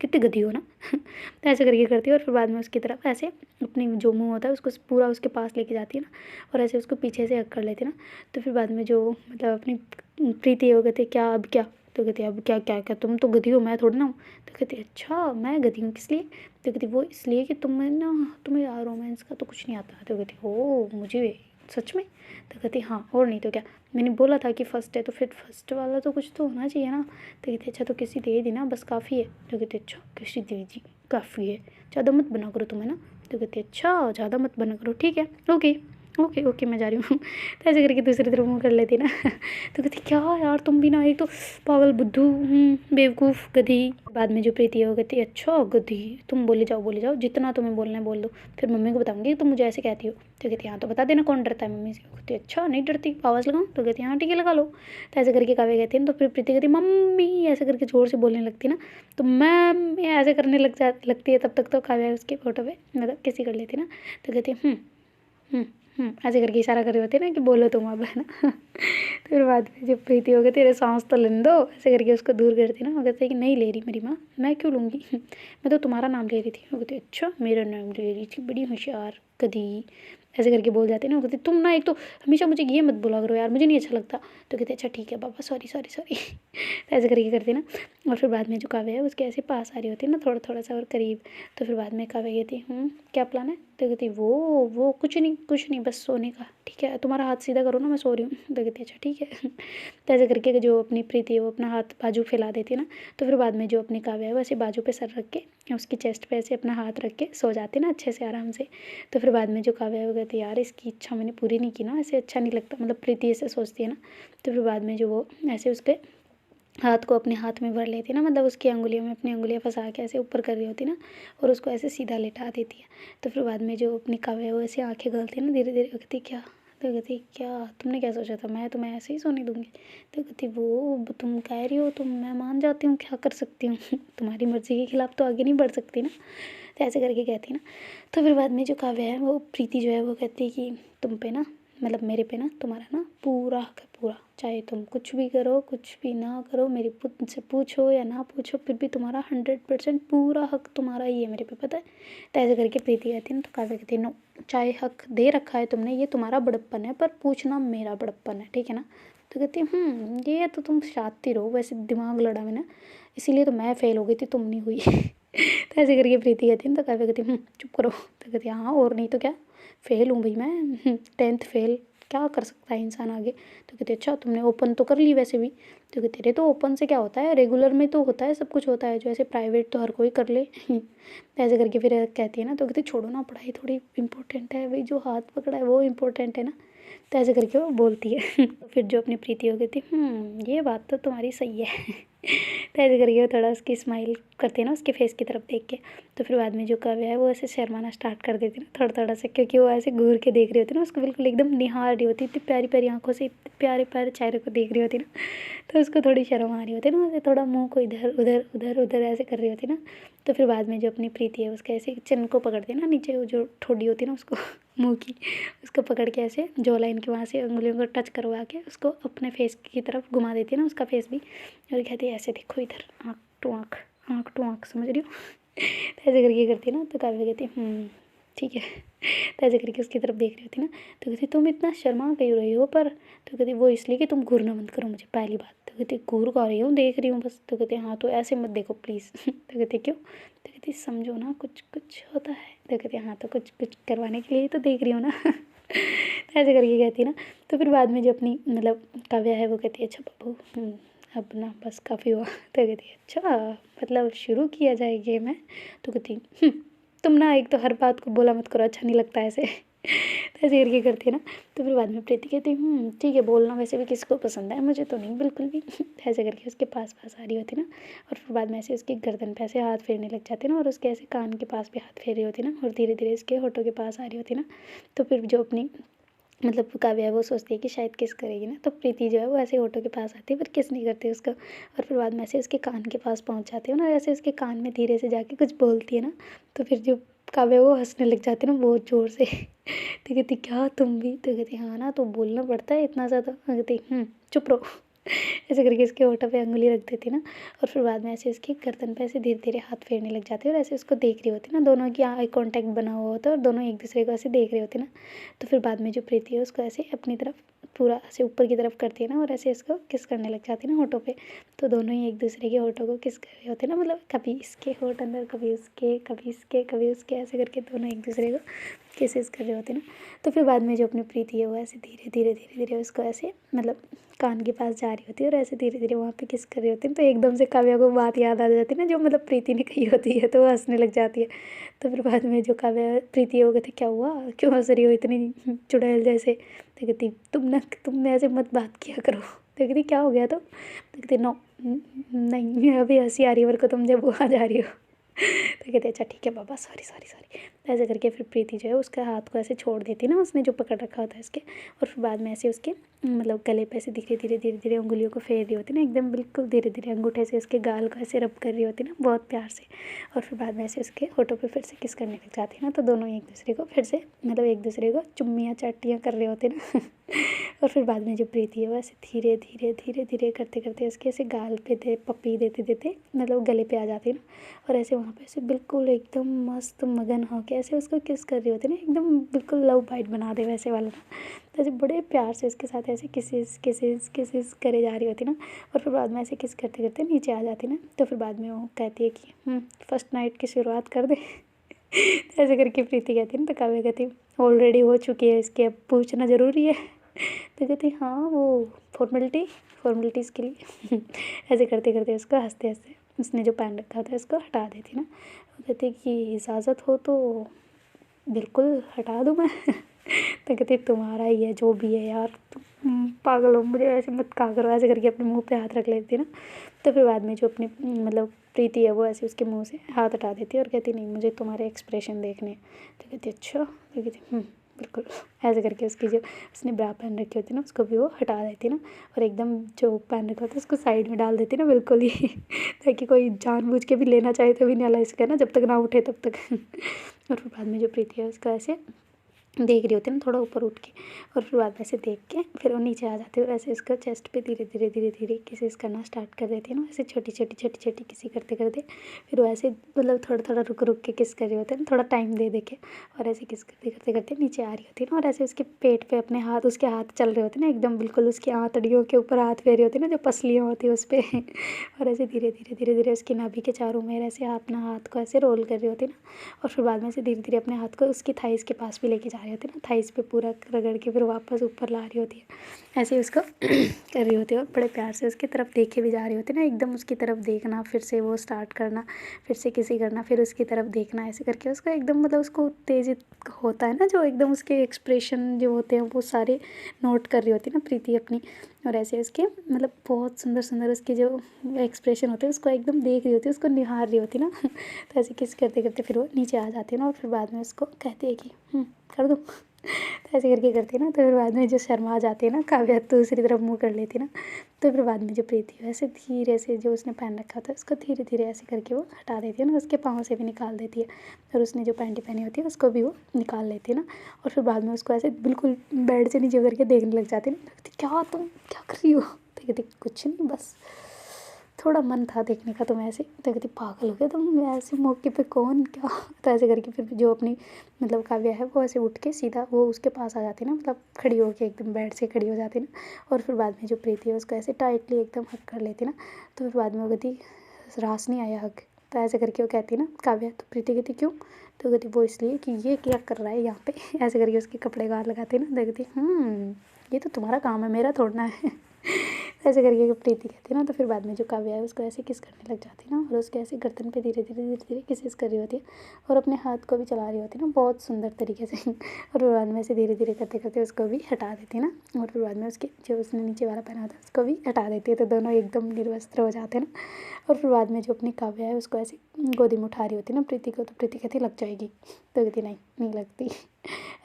कितनी गधी हो ना। तो ऐसे करके करती है और फिर बाद में उसकी तरफ ऐसे अपनी जो मुंह होता है उसको पूरा उसके पास लेके जाती है ना, और ऐसे उसको पीछे से हक कर लेती है ना। तो फिर बाद में जो मतलब अपनी प्रीति है वो कहते क्या अब क्या। तो कहती अब क्या क्या क्या, तुम तो गधी हो मैं थोड़ी ना हूँ। तो कहती अच्छा मैं गधी हूँ किस लिए। तो कहती वो इसलिए कि तुम्हें यार रोमांस का तो कुछ नहीं आता। तो कहती ओ मुझे सच में। तो कहती हाँ और नहीं तो क्या, मैंने बोला था कि फ़र्स्ट है तो फिर फर्स्ट वाला तो कुछ तो होना चाहिए ना। तो कहती अच्छा तो किसी दे दी ना बस काफ़ी है। तो कहती अच्छा किसी दे दी काफ़ी है, ज़्यादा मत बना करो तुम्हें ना। तो कहती अच्छा ज़्यादा मत बना करो, ठीक है ओके ओके ओके मैं जा रही हूँ। तो ऐसे करके दूसरी तरफ मुँह कर लेती ना। तो कहती क्या यार तुम भी ना एक तो पागल बुद्धू, बेवकूफ़ गधी। बाद में जो प्रीति है वो कहती अच्छा गधी, तुम बोले जाओ जितना तुम्हें बोलना है बोल दो, फिर मम्मी को बताऊंगी तुम मुझे ऐसे कहती हो। तो कहती हाँ तो बता देना कौन डरता है मम्मी से। कहती अच्छा नहीं डरती, आवाज़ लगाऊँ। तो कहती हाँ ठीक है लगा लो। तो ऐसे करके काव्या कहती है तो फिर प्रीति कहती मम्मी ऐसे करके ज़ोर से बोलने लगती ना। तो मैम ऐसे करने लगती है, तब तक तो काव्या उसके फोटो पे मतलब किसी कर लेती ना। तो कहती है ऐसे करके इशारा कर रहे होते ना कि बोलो तुम अब, है ना। तो फिर बाद में जब प्रीति हो गई तेरे सांस तो लेने दो, ऐसे करके उसको दूर करती ना। वो कहते कि नहीं ले रही मेरी माँ, मैं क्यों लूँगी, मैं तो तुम्हारा नाम ले रही थी। वो कहती अच्छा मेरा नाम ले रही थी, बड़ी होशियार गधी। ऐसे करके बोल जाते ना। वो कहते तुम ना एक तो हमेशा मुझे ये मत बोला करो यार, मुझे नहीं अच्छा लगता। तो कहते अच्छा ठीक है पापा सॉरी सॉरी सॉरी। तो ऐसे करके करते ना। और फिर बाद में जो काव्या है उसके ऐसे पास आ रही होती है ना, थोड़ा थोड़ा सा और करीब। तो फिर बाद में काव्या कहती क्या प्लान है। तो कहती वो कुछ नहीं बस सोने का, ठीक है तुम्हारा हाथ सीधा करो ना मैं सो रही हूँ। तो कहती अच्छा ठीक है। तो ऐसे करके जो अपनी प्रीति है वो अपना हाथ बाजू फैला देती है ना। तो फिर बाद में जो अपनी काव्या है वो ऐसे बाजू पे सर रख के उसकी चेस्ट पे ऐसे अपना हाथ रख के सो जाते ना अच्छे से आराम से। तो फिर बाद में जो काव्या है वो कहती है यार इसकी इच्छा मैंने पूरी नहीं की ना, ऐसे अच्छा नहीं लगता, मतलब प्रीति ऐसे सोचती है ना। तो फिर बाद में जो वो ऐसे उसके हाथ को अपने हाथ में भर लेती है ना, मतलब उसकी अंगुलियों में अपनी अंगुलियाँ फंसा के ऐसे ऊपर कर रही होती ना, और उसको ऐसे सीधा लेटा देती है। तो फिर बाद में जो अपनी काव्या है वो ऐसे आँखें गलती है ना धीरे धीरे। कहती क्या। तो कहती क्या तुमने क्या सोचा था, मैं तुम्हें ऐसे ही सोने दूंगी। तो कहती वो तुम कह रही हो तो मैं मान जाती हूँ, क्या कर सकती हूँ। तुम्हारी मर्ज़ी के खिलाफ़ तो आगे नहीं बढ़ सकती ना। तो ऐसे करके कहती ना। तो फिर बाद में जो काव्या है वो प्रीति जो है वो कहती है कि तुम पे ना मतलब मेरे पे ना तुम्हारा ना पूरा हक है, पूरा, चाहे तुम कुछ भी करो कुछ भी ना करो, मेरी से पूछो या ना पूछो फिर भी तुम्हारा 100% पूरा हक तुम्हारा ही है मेरे पे, पता है। तो ऐसे करके प्रीति कहती है ना। तो काव्या कहती है नो, चाहे हक दे रखा है तुमने, ये तुम्हारा बड़प्पन है, पर पूछना मेरा बड़प्पन है, ठीक है ना। तो कहती है ये तो तुम शातिर हो वैसे, दिमाग लड़ा में ना, इसीलिए तो मैं फेल हो गई थी, तुम नहीं हुई। तो ऐसे करके प्रीति कहती है। तो काव्या कहती है चुप करो। तो कहती है हाँ और नहीं तो क्या, फेल हूँ भाई मैं, 10th फेल, क्या कर सकता है इंसान आगे। तो कहते अच्छा तुमने ओपन तो कर ली वैसे भी। तो कहते अरे तो ओपन से क्या होता है, रेगुलर में तो होता है सब कुछ होता है, जो ऐसे प्राइवेट तो हर कोई कर ले। ऐसे करके फिर कहती है ना। तो कहती छोड़ो ना, पढ़ाई थोड़ी इंपॉर्टेंट है, भाई जो हाथ पकड़ा है वो इम्पोर्टेंट है ना। तो ऐसे करके वो बोलती है। फिर जो अपनी प्रीति हो गई थी ये बात तो तुम्हारी सही है। तो ऐसे करके वो थोड़ा उसकी स्माइल करती है ना उसके फेस की तरफ देख के। तो फिर बाद में जो काव्या है वो ऐसे शर्माना स्टार्ट कर देती है ना थोड़ा थोड़ा सा, क्योंकि वो ऐसे घूर के देख रही होती है ना उसको, बिल्कुल एकदम निहार रही होती, इतनी प्यारी प्यारी आंखों से इतने प्यारे प्यारे चेहरे को देख रही होती ना। तो उसको थोड़ी शर्म आ रही होती है ना, ऐसे थोड़ा मुँह को इधर उधर उधर उधर ऐसे कर रही होती ना। तो फिर बाद में जो अपनी प्रीति है उसका ऐसे चिन को पकड़ती है ना, नीचे वो जो ठोडी होती है ना उसको, मुँह की, उसको पकड़ के ऐसे जो लाइन के वहाँ से उंगलियों को टच करवा के उसको अपने फेस की तरफ घुमा देती है ना उसका फेस भी, और कहती है ऐसे देखो इधर, आँख टू आँख, समझ रही हो। तो ऐसे करके करती है ना। तो काव्या कहती है ठीक है। तो ऐसे करके उसकी तरफ देख रही होती ना। तो कहती तुम इतना शर्मा क्यों रही हो पर। तो कहती वो इसलिए कि तुम घूरना मत करो मुझे, पहली बात। तो कहती घूर कर रही हूँ, देख रही हूँ बस। तो कहती हाँ तो ऐसे मत देखो प्लीज़। तो कहती क्यों। तो कहती समझो ना कुछ कुछ होता है। तो कहती हाँ तो कुछ कुछ करवाने के लिए तो देख रही हूँ ना। तो ऐसे करके कहती ना। तो फिर बाद में जो अपनी मतलब काव्या है वो कहती है अच्छा बाबू अब ना बस काफ़ी हुआ। तो कहती है अच्छा मतलब शुरू किया जाए गेम है। तो कहती तुम ना एक तो हर बात को बोला मत करो, अच्छा नहीं लगता ऐसे। तो ऐसे करके करती है ना। तो फिर बाद में प्रीति कहती ठीक है बोलना वैसे भी किसको पसंद है, मुझे तो नहीं बिल्कुल भी। ऐसे करके उसके पास पास आ रही होती ना, और फिर बाद में ऐसे उसकी गर्दन पे ऐसे हाथ फेरने लग जाते ना, और उसके ऐसे कान के पास भी हाथ फेर रही होती ना, और धीरे धीरे इसके होठों के पास आ रही होती ना। तो फिर जो अपनी मतलब काव्या है वो सोचती है कि शायद किस करेगी ना, तो प्रीति जो है वो ऐसे होठों के पास आती है पर किस नहीं करती उसको, और फिर बाद में ऐसे उसके कान के पास पहुंच जाती है ना, और ऐसे उसके कान में धीरे से जाके कुछ बोलती है ना, तो फिर जो काव्या वो हंसने लग जाती है ना बहुत ज़ोर से। तो कहती क्या तुम भी, तो कहती हाँ ना, तो बोलना पड़ता है इतना ज़्यादा, तो कहती चुप रहो। ऐसे करके इसके होठों पे अंगुली रख देती ना, और फिर बाद में ऐसे इसकी गर्दन पे ऐसे धीरे धीरे हाथ फेरने लग जाती है, और ऐसे उसको देख रही होती ना, दोनों की आई कांटेक्ट बना हुआ होता है और दोनों एक दूसरे को ऐसे देख रहे होते ना। तो फिर बाद में जो प्रीति है उसको ऐसे अपनी तरफ पूरा ऐसे ऊपर की तरफ करती है ना, और ऐसे इसको किस करने लग जाती है ना होठों पे। तो दोनों ही एक दूसरे के होठों को किस कर रहे होते हैं ना, मतलब कभी इसके होठ अंदर, कभी उसके, कभी इसके, कभी उसके, ऐसे करके दोनों एक दूसरे को किसेस कर रहे होते हैं ना। तो फिर बाद में जो अपनी प्रीति है वो ऐसे धीरे धीरे धीरे धीरे उसको ऐसे मतलब कान के पास जा रही होती है, और ऐसे धीरे धीरे वहाँ पे किस कर रही होती है। तो एकदम से काव्या को बात याद आ जाती है ना जो मतलब प्रीति ने कही होती है, तो वो हंसने लग जाती है। तो फिर बाद में जो काव्या प्रीति है वो कहती क्या हुआ, क्यों हंस रही हो इतनी चुड़ैल जैसे। तो कहती तुम ऐसे मत बात किया करो। तो कहती क्या हो गया, तो कहती नो नहीं अभी हंसी आ रही है मेरे को, तुम जब वो आ जा रही हो। तो कहते अच्छा ठीक है बाबा, सॉरी सॉरी सॉरी। ऐसे करके फिर प्रीति जो है उसका हाथ को ऐसे छोड़ देती ना उसने जो पकड़ रखा होता है इसके, और फिर बाद में ऐसे उसके मतलब गले पे ऐसे धीरे धीरे धीरे धीरे उंगलियों को फेर रही होती ना, एकदम बिल्कुल धीरे धीरे अंगूठे से उसके गाल को ऐसे रब कर रही होती ना बहुत प्यार से। और फिर बाद में ऐसे उसके होठों पे फिर से किस करने लग जाती है ना, तो दोनों एक दूसरे को फिर से मतलब एक दूसरे को चुम्मियाँ चाटियाँ कर रहे होते ना। और फिर बाद में जो प्रीति है वो ऐसे धीरे धीरे धीरे धीरे करते करते उसके ऐसे गाल पे दे पप्पी देते देते मतलब गले पे आ जाती है ना, और ऐसे वहाँ पे ऐसे बिल्कुल एकदम मस्त मगन होके ऐसे उसको किस कर रही होती है ना, एकदम बिल्कुल लव बाइट बना दे वैसे वाला ना। तो ऐसे बड़े प्यार से उसके साथ ऐसे किसिस किसिस किसिस करे जा रही होती ना, और फिर बाद में ऐसे किस करते करते नीचे आ जाती ना। तो फिर बाद में वो कहती है कि फर्स्ट नाइट की शुरुआत कर दे। तो ऐसे करके प्रीति कहती है ना, तो काव्या कहती ऑलरेडी हो चुकी है इसके, अब पूछना ज़रूरी है। तो कहती हाँ वो फॉर्मेलिटीज़ के लिए। ऐसे करते करते उसको हंसते हंसते उसने जो पहन रखा था उसको हटा देती ना। वो कहती कि इजाज़त हो तो बिल्कुल हटा दूँ मैं। तो कहती तुम्हारा ही है जो भी है यार, तुम पागल हो, मुझे ऐसे मत कहा करो। ऐसे करके अपने मुंह पे हाथ रख लेती ना। तो फिर बाद में जो अपनी मतलब प्रीति है वो ऐसे उसके मुंह से हाथ हटा देती है और कहती नहीं मुझे तुम्हारे एक्सप्रेशन देखने हैं। तो कहती अच्छा, तो कहती बिल्कुल। ऐसे करके उसकी जो उसने ब्रा पहन रखी होती है ना उसको भी वो हटा देती ना, और एकदम जो पहन रखा होता है उसको साइड में डाल देती ना बिल्कुल ही। ताकि कोई जानबूझ के भी लेना चाहे तो भी नहीं ला इसका ना, जब तक ना उठे तब तक। और फिर बाद में जो प्रीति है उसका ऐसे देख रही होती है ना थोड़ा ऊपर उठ के, और फिर बाद में ऐसे देख के फिर वो नीचे आ जाती है, और ऐसे इसका चेस्ट पे धीरे धीरे धीरे धीरे किसेस करना स्टार्ट कर देती है ना, ऐसे छोटी छोटी छोटी छोटी किसी करते करते फिर वो ऐसे मतलब थोड़ा थोड़ा रुक रुक के किस कर रही होती है ना, थोड़ा टाइम दे दे के, और ऐसे किस करते करते करते नीचे आ रही होती है ना, और ऐसे उसके पेट पे अपने हाथ उसके हाथ चल रहे होते हैं ना एकदम बिल्कुल उसकी आंतड़ियों के ऊपर हाथ फेर रही होती है ना जो पसलियाँ होती है उस पर। और ऐसे धीरे धीरे धीरे धीरे उसकी नाभि के चारों में ऐसे अपना हाथ को ऐसे रोल कर रही होती है ना, और फिर बाद में से धीरे धीरे अपने हाथ को उसकी थाइस के पास भी लेके जा रही होती है ना, थाइस पे पूरा रगड़ के फिर वापस ऊपर ला रही होती है। ऐसे ही उसको कर रही होती है, और बड़े प्यार से उसकी तरफ देखे भी जा रही होती है ना, एकदम उसकी तरफ देखना, फिर से वो स्टार्ट करना, फिर से किसी करना, फिर उसकी तरफ देखना, ऐसे करके उसको एकदम मतलब उसको उत्तेजित होता है ना जो एकदम उसके एक्सप्रेशन जो होते हैं वो सारे नोट कर रही होती है ना प्रीति अपनी। और ऐसे उसके मतलब बहुत सुंदर सुंदर उसके जो एक्सप्रेशन होते हैं उसको एकदम देख रही होती है, उसको निहार रही होती ना। तो ऐसे किस करते करते फिर वो नीचे आ जाती है ना, और फिर बाद में उसको कहती है कि कर दूँ। तो ऐसे करके करती है ना, तो फिर बाद में जो शर्मा जाती है ना काव्या तो दूसरी तरफ मुँह कर लेती है ना। तो फिर बाद में जो प्रीति है ऐसे धीरे से जो उसने पहन रखा था उसको धीरे धीरे ऐसे करके वो हटा देती है ना, उसके पाँव से भी निकाल देती है, और उसने जो पैंटी पहनी होती है उसको भी वो निकाल लेती है ना। और फिर बाद में उसको ऐसे बिल्कुल बेड से नीचे उतर के देखने लग जाती है ना, कहती क्या तुम क्या कर रही हो। तो कहती कुछ नहीं, बस थोड़ा मन था देखने का। तुम ऐसे, तो कहती पागल हो गया तुम, ऐसे मौके पे कौन क्या। तो ऐसे करके फिर जो अपनी मतलब काव्या है वो ऐसे उठ के सीधा वो उसके पास आ जाती है ना, मतलब खड़ी होके एकदम बेड से खड़ी हो जाती है ना, और फिर बाद में जो प्रीति है उसको ऐसे टाइटली एकदम हक कर लेती ना। तो फिर बाद में वो कहती रास नहीं आया हक। तो ऐसे करके वो कहती ना काव्या, तो प्रीति कहती क्यों। तो कहती वो इसलिए कि ये क्या कर रहा है यहाँ पे। ऐसे करके उसके कपड़े गार लगाती ना, तो कहती ये तो तुम्हारा काम है, मेरा थोड़ना है। ऐसे करके प्रीति कहती है ना। तो फिर बाद में जो काव्या है उसको ऐसे किस करने लग जाती है ना, और उसके ऐसे गर्दन पे धीरे धीरे धीरे धीरे किसेस कर रही होती है, और अपने हाथ को भी चला रही होती है ना बहुत सुंदर तरीके से। और फिर बाद में ऐसे धीरे धीरे करते करते उसको भी हटा देती है ना, और फिर बाद में उसके जो उसने नीचे वाला पहना होता है उसको भी हटा देती है, तो दोनों एकदम निर्वस्त्र हो जाते हैं ना। और फिर बाद में जो अपनी काव्या है उसको ऐसे गोदी में उठा रही होती ना प्रीति को, तो प्रीति कहती लग जाएगी, तो कहती नहीं नहीं लगती।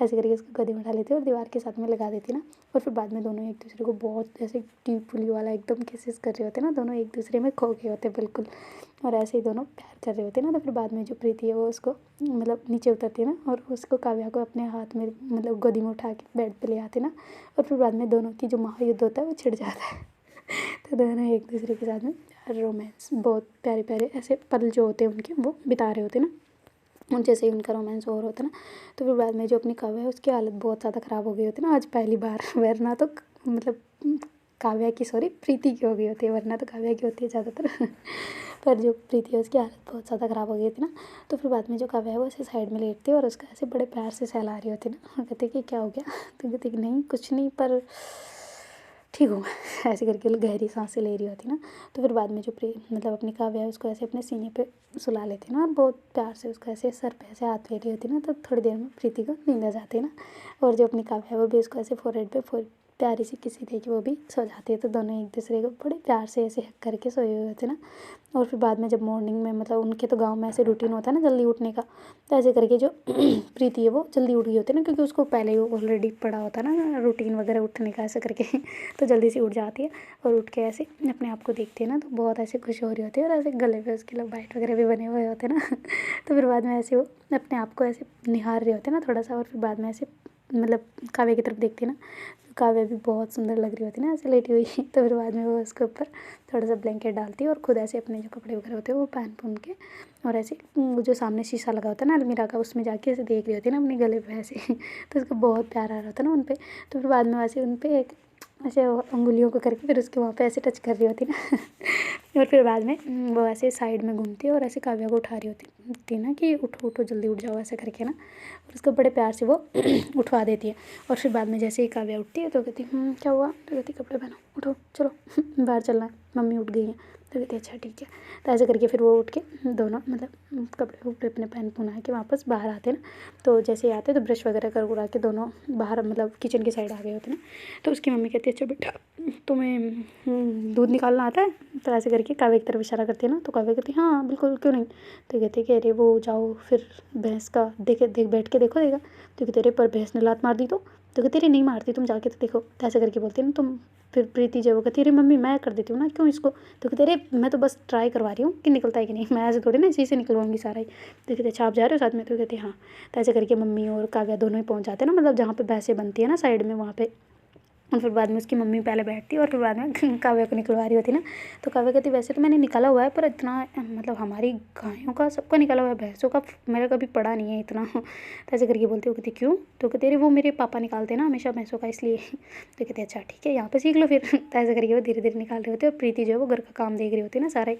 ऐसे करके उसको गोदी में उठा लेती और दीवार के साथ में लगा देती ना। और फिर बाद में दोनों एक दूसरे को बहुत ऐसे डीपली वाला एकदम किसेस कर रहे होते ना, दोनों एक दूसरे में खो गए होते बिल्कुल, और ऐसे ही दोनों प्यार कर रहे होते ना। तो फिर बाद में जो प्रीति है वो उसको मतलब नीचे उतरती है ना, और उसको काव्या को अपने हाथ में मतलब गोदी में उठा के बेड पे ले आते ना। और फिर बाद में दोनों की जो महायुद्ध होता है वो छिड़ जाता है। तो दोनों एक दूसरे के साथ में रोमांस, बहुत प्यारे प्यारे ऐसे पल जो होते हैं उनके वो बिता रहे होते ना। और जैसे ही उनका रोमांस ओवर होता ना, तो फिर बाद में जो अपनी काव्या है उसकी हालत बहुत ज़्यादा ख़राब हो गई होती है ना आज पहली बार। वरना तो मतलब काव्या की, सॉरी प्रीति की हो गई होती है, वरना तो काव्या की होती है ज़्यादातर। पर जो प्रीति है उसकी हालत बहुत ज़्यादा ख़राब हो गई थी ना। तो फिर बाद में जो काव्या है वो ऐसे साइड में लेटती है और उसका ऐसे बड़े प्यार से सहला रही होती है ना। और कहते कि क्या हो गया, तो कहती कि नहीं कुछ नहीं, पर ठीक हूँ मैं। ऐसे करके गहरी सांसें ले रही होती ना। तो फिर बाद में जो मतलब अपनी काव्या है उसको ऐसे अपने सीने पे सुला लेती ना, और बहुत प्यार से उसको ऐसे सर पे ऐसे हाथ ले रही होती ना। तो थोड़ी देर में प्रीति को नींद आ जाती है ना, और जो अपनी काव्या है वो भी उसको ऐसे फोरहेड पे प्यारी सी किसी दे के वो भी सो जाती है। तो दोनों एक दूसरे को बड़े प्यार से ऐसे हक करके सोए हुए होते ना। और फिर बाद में जब मॉर्निंग में मतलब उनके तो गांव में ऐसे रूटीन होता है ना जल्दी उठने का, तो ऐसे करके जो प्रीति है वो जल्दी उठ गई होती है ना, क्योंकि उसको पहले ही ऑलरेडी पड़ा होता है ना रूटीन वगैरह उठने का ऐसे करके। तो जल्दी से उठ जाती है और उठ के ऐसे अपने आप को देखती है ना, तो बहुत ऐसे खुश हो रही होती है, और ऐसे गले पे उसके लोग बाइट वगैरह भी बने हुए होते हैं ना। तो फिर बाद में ऐसे वो अपने आप को ऐसे निहार रहे होते हैं ना थोड़ा सा, और फिर बाद में ऐसे मतलब काव्या की तरफ देखती है ना, तो काव्या भी बहुत सुंदर लग रही होती है ना ऐसे लेटी हुई। तो फिर बाद में वो उसके ऊपर थोड़ा सा ब्लैंकेट डालती है और खुद ऐसे अपने जो कपड़े वगैरह होते हैं वो पहन के, और ऐसे वो जो सामने शीशा लगा होता है ना अलमीरा का, उसमें जाके ऐसे देख रही होती है ना अपने गले पे ऐसे। तो उसको बहुत प्यार आ रहा होता है ना उन पर। तो फिर बाद में वैसे उन पर एक ऐसे उंगलियों को करके फिर उसके वहाँ पे ऐसे टच कर रही होती ना। और फिर बाद में वो ऐसे साइड में घूमती है और ऐसे काव्या को उठा रही होती ना कि उठो उठो जल्दी उठ जाओ ऐसे करके ना, और उसको बड़े प्यार से वो उठवा देती है। और फिर बाद में जैसे ही काव्या उठती है तो कहती क्या हुआ, तो कहती कपड़े पहनो उठो चलो बाहर चलना है, मम्मी उठ गई हैं। तो कहती अच्छा ठीक है। तो ऐसे करके फिर वो उठ के दोनों मतलब कपड़े वपड़े अपने पहन पुना के वापस बाहर आते ना। तो जैसे ही आते तो ब्रश वगैरह कर उड़ा के दोनों बाहर मतलब किचन की साइड आ गए होते ना। तो उसकी मम्मी कहती है अच्छा बेटा तुम्हें दूध निकालना आता है, तो ऐसे करके काव्या की तरफ इशारा करती है ना। तो काव्या कहती है हाँ बिल्कुल क्यों नहीं। तो कहती है कि अरे वो जाओ फिर भैंस का देख बैठ के देखो देगा। तो कहते अरे पर भैंस ने लात मार दी तो कहती अरे नहीं मारती तुम जाके तो देखो। तो ऐसे करके बोलती है ना तुम। फिर प्रीति जो वो कहती अरे मम्मी मैं कर देती हूँ ना, क्यों इसको। तो कहते अरे मैं तो बस ट्राई करवा रही हूँ कि निकलता है कि नहीं, मैं ऐसे थोड़ी ना इसी से निकलवाऊंगी सारा ही। तो कहते अच्छा आप जा रहे हो साथ में, तो कहते हाँ। तो ऐसे करके मम्मी और काव्या दोनों ही पहुँच जाते हैं ना, मतलब जहाँ पे भैंसें बनती है ना साइड में वहाँ पे। और फिर बाद में उसकी मम्मी पहले बैठती है और फिर बाद में काव्या को निकलवा रही होती ना। तो काव्या कहती वैसे तो मैंने निकाला हुआ है, पर इतना मतलब हमारी गायों का सबका निकाला हुआ है, भैंसों का मेरा कभी पड़ा नहीं है इतना। तो ऐसे करके बोलती हो कहती क्यों। तो कहते अरे वो मेरे पापा निकालते हैं ना हमेशा भैंसों का, इसलिए। तो कहते अच्छा ठीक है यहाँ पे सीख लो फिर। तो ऐसे करके वो धीरे धीरे निकाल रहे होते हैं, और प्रीति जो है वो घर का काम देख रही होती है ना सारा ही।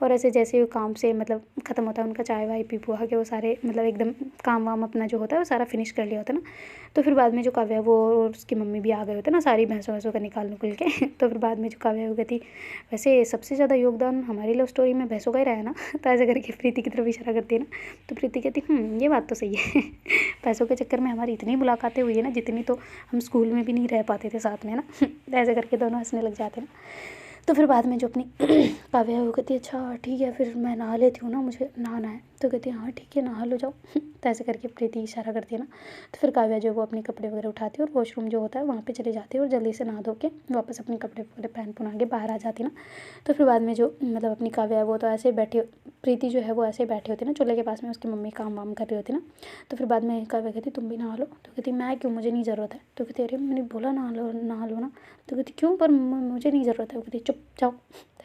और ऐसे जैसे वो काम से मतलब ख़त्म होता है उनका चाय वाय पी पुआ के वो सारे मतलब एकदम काम वाम अपना जो होता है वो सारा फिनिश कर लिया होता है ना। तो फिर बाद में जो काव्या वो और उसकी मम्मी भी आ गए होते ना सारी भैंसों वैसों का निकाल नुकल के। तो फिर बाद में जो काव्या हो गई थी वैसे सबसे ज़्यादा योगदान हमारी लव स्टोरी में भैंसों का ही रहा है ना। तो ऐसे करके प्रीति की तरफ इशारा करती है ना। तो प्रीति कहती ये बात तो सही है। पैसों के चक्कर में हमारी इतनी मुलाकातें हुई है ना जितनी तो हम स्कूल में भी नहीं रह पाते थे साथ में ना। ऐसे करके दोनों हंसने लग जाते हैं ना। तो फिर बाद में जो अपनी काव्या है वो कहती है अच्छा ठीक है फिर मैं नहा लेती हूँ ना, मुझे नहाना है। तो कहती है हाँ ठीक है नहा लो जाओ। तो ऐसे करके प्रीति इशारा करती है ना। तो फिर काव्या जो है वो अपने कपड़े वगैरह उठाती है और वॉशरूम जो होता है वहाँ पे चली जाती है, और जल्दी से नहा धो के वापस अपने कपड़े वगैरह पहन पुना के बाहर आ जाती है ना। तो फिर बाद में जो मतलब अपनी काव्या है वो तो ऐसे बैठी प्रीति जो है वो ऐसे बैठी होती है ना चूल्हे के पास में, उसकी मम्मी काम वाम कर रही होती है ना। तो फिर बाद में काव्या कहती तुम भी नहा लो। तो कहती मैं क्यों, मुझे नहीं ज़रूरत है। तो कहती अरे मैंने बोला नहा लो ना। तो कहती क्यों, पर मुझे नहीं ज़रूरत है। वो कहती चुप जाओ।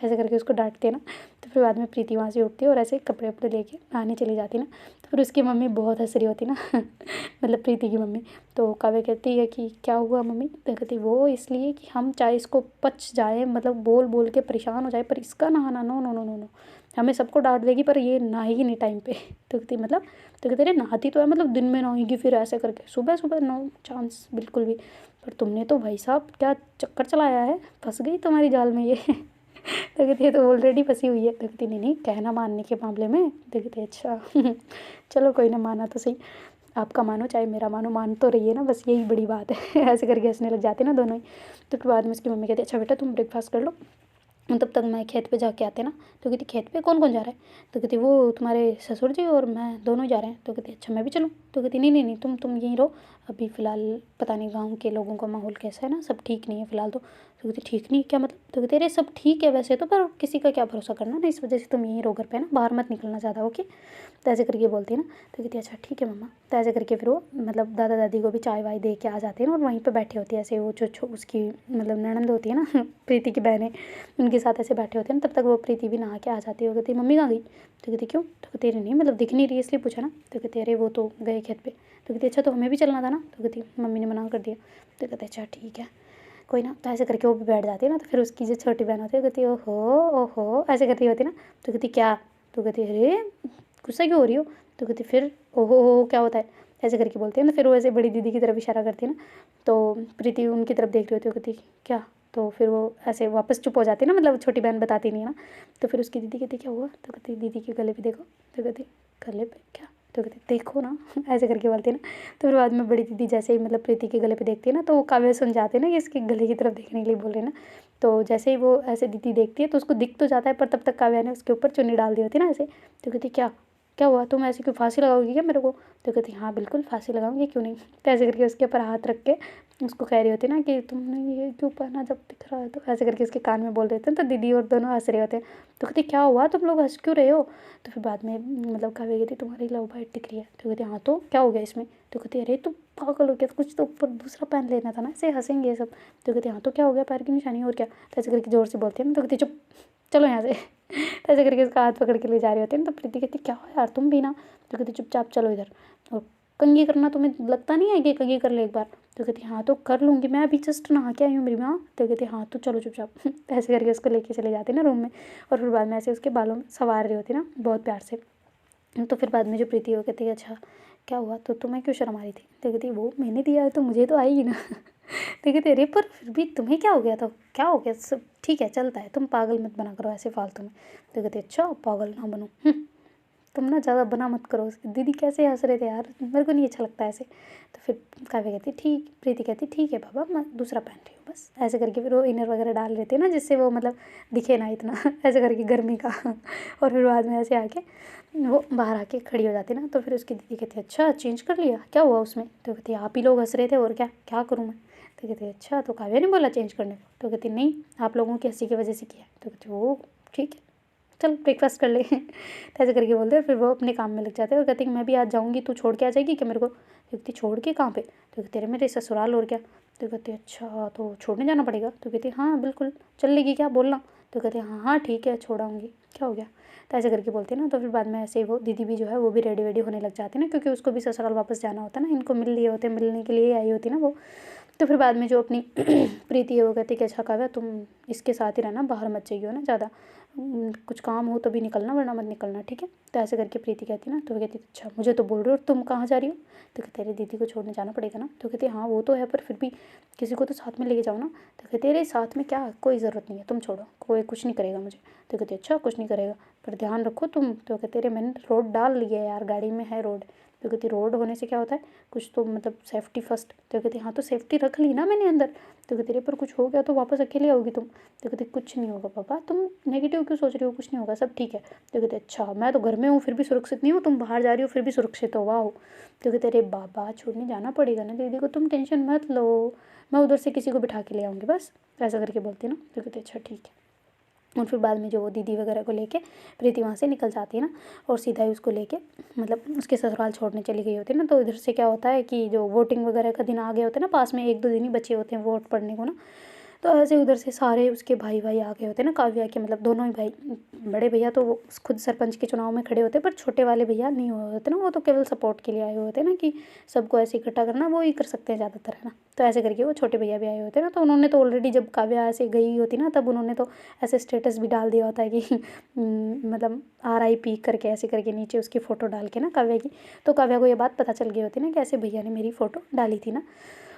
ऐसे करके उसको डांटते हैं ना। तो फिर बाद में प्रीति वहाँ से उठती है और ऐसे कपड़े वपड़े लेके नहाने चली जाती है ना। तो फिर उसकी मम्मी बहुत हंस रही होती ना। मतलब प्रीति की मम्मी। तो काव्या कहती है कि क्या हुआ मम्मी। तो कहती वो इसलिए कि हम चाहे इसको पच जाए मतलब बोल बोल के परेशान हो जाए, पर इसका नहाना no no no no no, हमें सबको डांट देगी पर ये नहाएगी नहीं टाइम पे। तो कहती मतलब, तो कहते अरे नहाती तो है मतलब दिन में नहाएगी फिर ऐसे करके, सुबह सुबह नो चांस बिल्कुल भी। पर तुमने तो भाई साहब क्या चक्कर चलाया है, फंस गई तुम्हारी जाल में ये। तो कहती है तो ऑलरेडी फंसी हुई है। तो कहती नहीं कहना मानने के मामले में। तो कहती अच्छा चलो कोई ना, माना तो सही, आपका मानो चाहे मेरा मानो, मान तो रही है ना, बस यही बड़ी बात है। ऐसे करके हंसने लग जाते ना दोनों ही। तो फिर बाद में उसकी मम्मी कहती है अच्छा बेटा तुम ब्रेकफास्ट कर लो, तब तक मैं खेत पे जाके आते ना। तो कहती खेत पे कौन कौन जा रहा है? तो कहती वो तुम्हारे ससुर जी और मैं दोनों जा रहे हैं। तो कहती अच्छा मैं भी चलूँ? तो कहती नहीं नहीं नहीं, तुम यहीं रहो, अभी फ़िलहाल पता नहीं गाँव के लोगों का माहौल कैसा है ना, सब ठीक नहीं है फ़िलहाल तो कहती ठीक नहीं क्या मतलब? तो कहती अरे सब ठीक है वैसे तो, पर किसी का क्या भरोसा करना ना, इस वजह से तुम यहीं रहो घर पे ना, बाहर मत निकलना ज़्यादा, ओके? तो ऐसे करके बोलती है ना। तो कहती अच्छा ठीक है मम्मा। तो ऐसे करके फिर वो मतलब दादा दादी को भी चाय वाय दे के आ जाते हैं ना, और वहीं पे बैठे होती है ऐसे, वो जो उसकी मतलब ननंद होती है ना प्रीति की बहनें, उनके साथ ऐसे बैठे होते हैं ना। तब तक वो प्रीति भी नहा के आ जाती है। वो कहती मम्मी कहाँ गई? तो कहती क्यों? तो कहती नहीं मतलब दिख नहीं रही इसलिए पूछा ना। तो कहती अरे वो तो गए खेत पे। तो कहती अच्छा तो हमें भी चलना था ना। तो कहती मम्मी ने मना कर दिया। तो कहते अच्छा ठीक है कोई ना। तो ऐसे करके वो भी बैठ जाती है ना। तो फिर उसकी जो छोटी बहन होती है कहती ओहो ओहो ऐसे करती होती है ना। तो कहती क्या? तो कहती अरे गुस्सा क्यों हो रही हो? तो कहती फिर ओहो हो क्या होता है? ऐसे करके बोलती है ना। फिर वो ऐसे बड़ी दीदी की तरफ इशारा करती है ना। तो प्रीति उनकी तरफ देख रही होती है, कहती क्या? तो फिर वो ऐसे वापस चुप हो जाती है ना, मतलब छोटी बहन बताती नहीं है ना। तो फिर उसकी दीदी कहती क्या हुआ? तो कहती दीदी के गले पे देखो। तो कहती गले पे क्या? तो कहती देखो ना ऐसे करके बोलती है ना। तो फिर बाद में बड़ी दीदी जैसे ही मतलब प्रीति के गले पे देखती है ना, तो वो काव्य सुन जाते हैं ना कि इसके गले की तरफ देखने के लिए बोल रहे हैं ना। तो जैसे ही वो ऐसे दीदी देखती है तो उसको दिख तो जाता है, पर तब तक काव्या ने उसके ऊपर चुन्नी डाल दी होती है ना ऐसे। तो कहती क्या क्या हुआ? तुम ऐसे क्यों फांसी लगाओगी क्या मेरे को? तो कहती हाँ बिल्कुल फांसी लगाऊंगी, क्यों नहीं। तो ऐसे करके उसके ऊपर हाथ रख के उसको कह रही होती है ना कि तुमने ये क्यों पहना जब दिख रहा है? तो ऐसे करके उसके कान में बोल देते हैं। तो दीदी और दोनों हंस रहे होते हैं। तो कहती क्या हुआ तुम लोग हंस क्यों रहे हो? तो फिर बाद में मतलब काव्या कहती तुम्हारी लव बाइट दिख रही है। तो कहती हाँ तो क्या हो गया इसमें? तो कहती अरे तुम पागल हो गया, कुछ तो ऊपर दूसरा पहन लेना था ना, ऐसे हंसेंगे ये सब। तो कहती हाँ तो क्या हो गया, पैर की निशानी और क्या? तो ऐसे करके ज़ोर से बोलती है ना। तो कहती चुप चलो यहाँ से तो ऐसे करके उसका हाथ पकड़ के ले जा रही होती है ना। तो प्रीति कहती क्या हो यार तुम भी ना। तो कहती चुपचाप चलो इधर, और कंघी करना तुम्हें लगता नहीं है कि कंघी कर ले एक बार? तो कहती हाँ तो कर लूँगी, मैं अभी जस्ट नहा के आई हूँ मेरी माँ। तो कहती हाँ तो चलो चुपचाप तो ऐसे करके उसको लेके चले जाते हैं ना रूम में। और फिर बाद में ऐसे उसके बालों में संवार रही होती है ना बहुत प्यार से। तो फिर बाद में जो प्रीति वो कहती है अच्छा क्या हुआ, तो तुम्हें क्यों शर्म आ रही थी? तो कहती वो मैंने दिया है तो मुझे तो आएगी ना तो कहती अरे पर फिर भी तुम्हें क्या हो गया था? क्या हो गया? सब ठीक है चलता है, तुम पागल मत बना करो ऐसे फालतू में। तो कहती अच्छा पागल ना बनो, तुम ना ज़्यादा बना मत करो। दीदी कैसे हंस रहे थे यार, मेरे को नहीं अच्छा लगता ऐसे। तो फिर काव्या कहती ठीक, प्रीति कहती ठीक है बाबा मैं दूसरा पहन रही हूँ बस। ऐसे करके फिर वो इनर वगैरह डाल लेते हैं ना, जिससे वो मतलब दिखे ना इतना ऐसे करके गर्मी का और फिर बाद में ऐसे आके वो बाहर आके खड़ी हो जाती है ना। तो फिर उसकी दीदी कहती है अच्छा चेंज कर लिया, क्या हुआ उसमें? तो कहती आप ही लोग हंस रहे थे और क्या क्या करूँ मैं? तो कहती अच्छा तो काव्या ने बोला चेंज करने को? तो कहती नहीं आप लोगों की हंसी की वजह से किया। तो कहती वो ठीक है चल ब्रेकफास्ट कर ले तो ऐसे करके बोलते हैं। फिर वो अपने काम में लग जाते हैं और कहते हैं मैं भी आज जाऊँगी, तू छोड़ के आ जाएगी क्या मेरे को? तो कहती छोड़ के कहाँ पे? तो कहते अरे मेरे ससुराल और क्या। तो कहती अच्छा तो छोड़ने जाना पड़ेगा? तो कहती हाँ बिल्कुल चल लेगी क्या बोलना? तो कहते हाँ हाँ ठीक है छोड़ाऊँगी, क्या हो गया? तो ऐसे करके बोलते हैं ना। तो फिर बाद में ऐसे ही वो दीदी भी जो है वो भी रेडी वेडी होने लग जाती है ना, क्योंकि उसको भी ससुराल वापस जाना होता है ना, इनको मिल लिए होते मिलने के लिए आई होती ना वो। तो फिर बाद में जो अपनी प्रीति है वो कहती है कि अच्छा काव्या तुम इसके साथ ही रहना, बाहर मत जाइए ना ज़्यादा, कुछ काम हो तो भी निकलना वरना मत निकलना ठीक है। तो ऐसे करके प्रीति कहती ना। तो वो कहती अच्छा मुझे तो बोल रहे हो तुम कहाँ जा रही हो? तो कहते अरे दीदी को छोड़ने जाना पड़ेगा ना। तो कहती हाँ वो तो है पर फिर भी किसी को तो साथ में लेके जाओ ना। तो कहते अरे साथ में क्या, कोई ज़रूरत नहीं है तुम छोड़ो, कोई कुछ नहीं करेगा मुझे। तो कहती अच्छा कुछ नहीं करेगा पर ध्यान रखो तुम। तो कहते अरे मैंने रोड डाल लिया है यार, गाड़ी में है रोड। तो कहती रोड होने से क्या होता है, कुछ तो मतलब सेफ्टी फर्स्ट। तो कहती हाँ तो सेफ्टी रख ली ना मैंने अंदर। तो कहती अरे पर कुछ हो गया तो वापस अकेले आओगी तुम? तो कहती कुछ नहीं होगा पापा, तुम नेगेटिव क्यों सोच रही हो, कुछ नहीं होगा सब ठीक है। तो कहते अच्छा मैं तो घर में हूँ फिर भी सुरक्षित नहीं हूँ, तुम बाहर जा रही हो फिर भी सुरक्षित हो, वाह। तो कहते अरे बाबा छोड़ने जाना पड़ेगा ना दीदी को, तुम टेंशन मत लो, मैं उधर से किसी को बिठा के ले आऊँगी बस। ऐसा करके बोलती ना। तो कहते अच्छा ठीक है। और फिर बाद में जो वो दीदी वगैरह को लेके प्रीति वहाँ से निकल जाती है ना, और सीधा ही उसको लेके मतलब उसके ससुराल छोड़ने चली गई होती है ना। तो इधर से क्या होता है कि जो वोटिंग वगैरह का दिन आ गए होते हैं ना, पास में 1-2 दिन ही बचे होते हैं वोट पड़ने को ना। तो ऐसे उधर से सारे उसके भाई भाई आ गए होते हैं ना, काव्या के मतलब दोनों ही भाई। बड़े भैया तो वो खुद सरपंच के चुनाव में खड़े होते हैं, पर छोटे वाले भैया नहीं हुए होते ना, वो तो केवल सपोर्ट के लिए आए हुए होते हैं ना, कि सबको ऐसे इकट्ठा करना वो ही कर सकते हैं ज़्यादातर है ना। तो ऐसे करके वो छोटे भैया भी आए होते हैं ना। तो उन्होंने तो ऑलरेडी जब काव्या ऐसे गई होती ना, तब उन्होंने तो ऐसे स्टेटस भी डाल दिया होता है कि मतलब RIP करके ऐसे करके नीचे उसकी फ़ोटो डाल के ना काव्या की। तो काव्या को ये बात पता चल गई होती ना कि ऐसे भैया ने मेरी फ़ोटो डाली थी ना।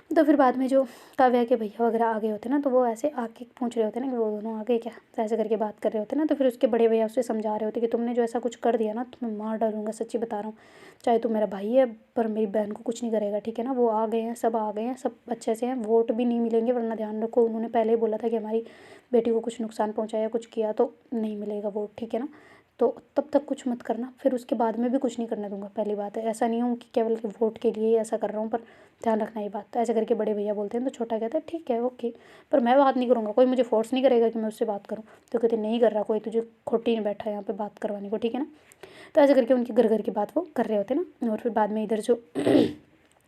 तो फिर बाद में जो काव्या के भैया वगैरह आ गए होते ना, तो वो ऐसे आके पूछ रहे होते ना कि वो दोनों आ गए क्या, तो ऐसे करके बात कर रहे होते ना। तो फिर उसके बड़े भैया उससे समझा रहे होते कि तुमने जो ऐसा कुछ कर दिया ना, तो मैं मार डालूंगा, सच्ची बता रहा हूँ। चाहे तू मेरा भाई है पर मेरी बहन को कुछ नहीं करेगा, ठीक है ना। वो आ गए हैं, सब आ गए हैं, सब अच्छे से हैं, वोट भी नहीं मिलेंगे, वरना ध्यान रखो उन्होंने पहले ही बोला था कि हमारी बेटी को कुछ नुकसान पहुँचाया, कुछ किया तो नहीं मिलेगा वोट, ठीक है ना। तो तब तक कुछ मत करना, फिर उसके बाद में भी कुछ नहीं करने दूंगा, पहली बात है। ऐसा नहीं हूँ कि केवल वोट के लिए ही ऐसा कर रहा हूँ, पर ध्यान रखना ये बात। तो ऐसे करके बड़े भैया बोलते हैं, तो छोटा कहता है ठीक है ओके, पर मैं बात नहीं करूँगा, कोई मुझे फोर्स नहीं करेगा कि मैं उससे बात करूँ। तो कहते नहीं कर रहा कोई, तुझे खोटी नहीं बैठा यहाँ पे बात करवाने को, ठीक है ना। तो ऐसे करके उनकी घर घर की बात वो कर रहे होते ना। और फिर बाद में इधर जो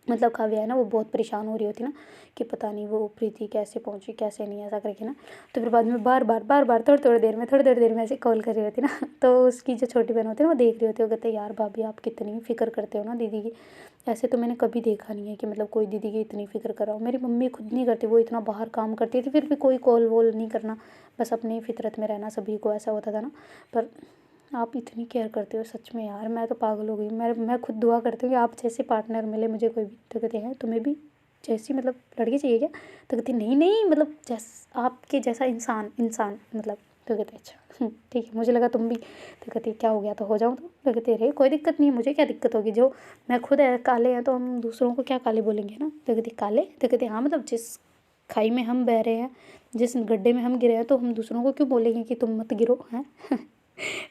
मतलब काव्या है ना, वो बहुत परेशान हो रही होती ना कि पता नहीं वो प्रीति कैसे पहुंची कैसे नहीं, ऐसा करके ना। तो फिर बाद में बार बार थोड़ी देर में ऐसे कॉल कर रही होती ना। तो उसकी जो छोटी बहन होती है ना, वो देख रही होती है, वो कहते हैं यार भाभी आप कितनी फ़िक्र करते हो ना दीदी की, ऐसे तो मैंने कभी देखा नहीं है कि मतलब कोई दीदी की इतनी फ़िक्र कर रहा हो। मेरी मम्मी खुद नहीं करती, वो इतना बाहर काम करती थी, फिर भी कोई कॉल वॉल नहीं करना, बस अपनी फितरत में रहना, सभी को ऐसा होता था ना। पर आप इतनी केयर करते हो सच में यार, मैं तो पागल हो गई। मैं खुद दुआ करती हूँ कि आप जैसे पार्टनर मिले मुझे कोई भी। तो कहते हैं तुम्हें भी जैसी मतलब लड़की चाहिए क्या। तो कहती नहीं नहीं मतलब आपके जैसा इंसान इंसान मतलब। तो कहते अच्छा ठीक है, मुझे लगा तुम भी। तो कहती क्या हो गया, तो हो जाऊँ। तो कहते रे कोई दिक्कत नहीं है, मुझे क्या दिक्कत होगी, जो मैं खुद काले हैं तो हम दूसरों को क्या काले बोलेंगे ना। तो कहती काले। तो कहती हाँ मतलब जिस खाई में हम बह रहे हैं, जिस गड्ढे में हम गिरे हैं, तो हम दूसरों को क्यों बोलेंगे कि तुम मत गिरो हैं।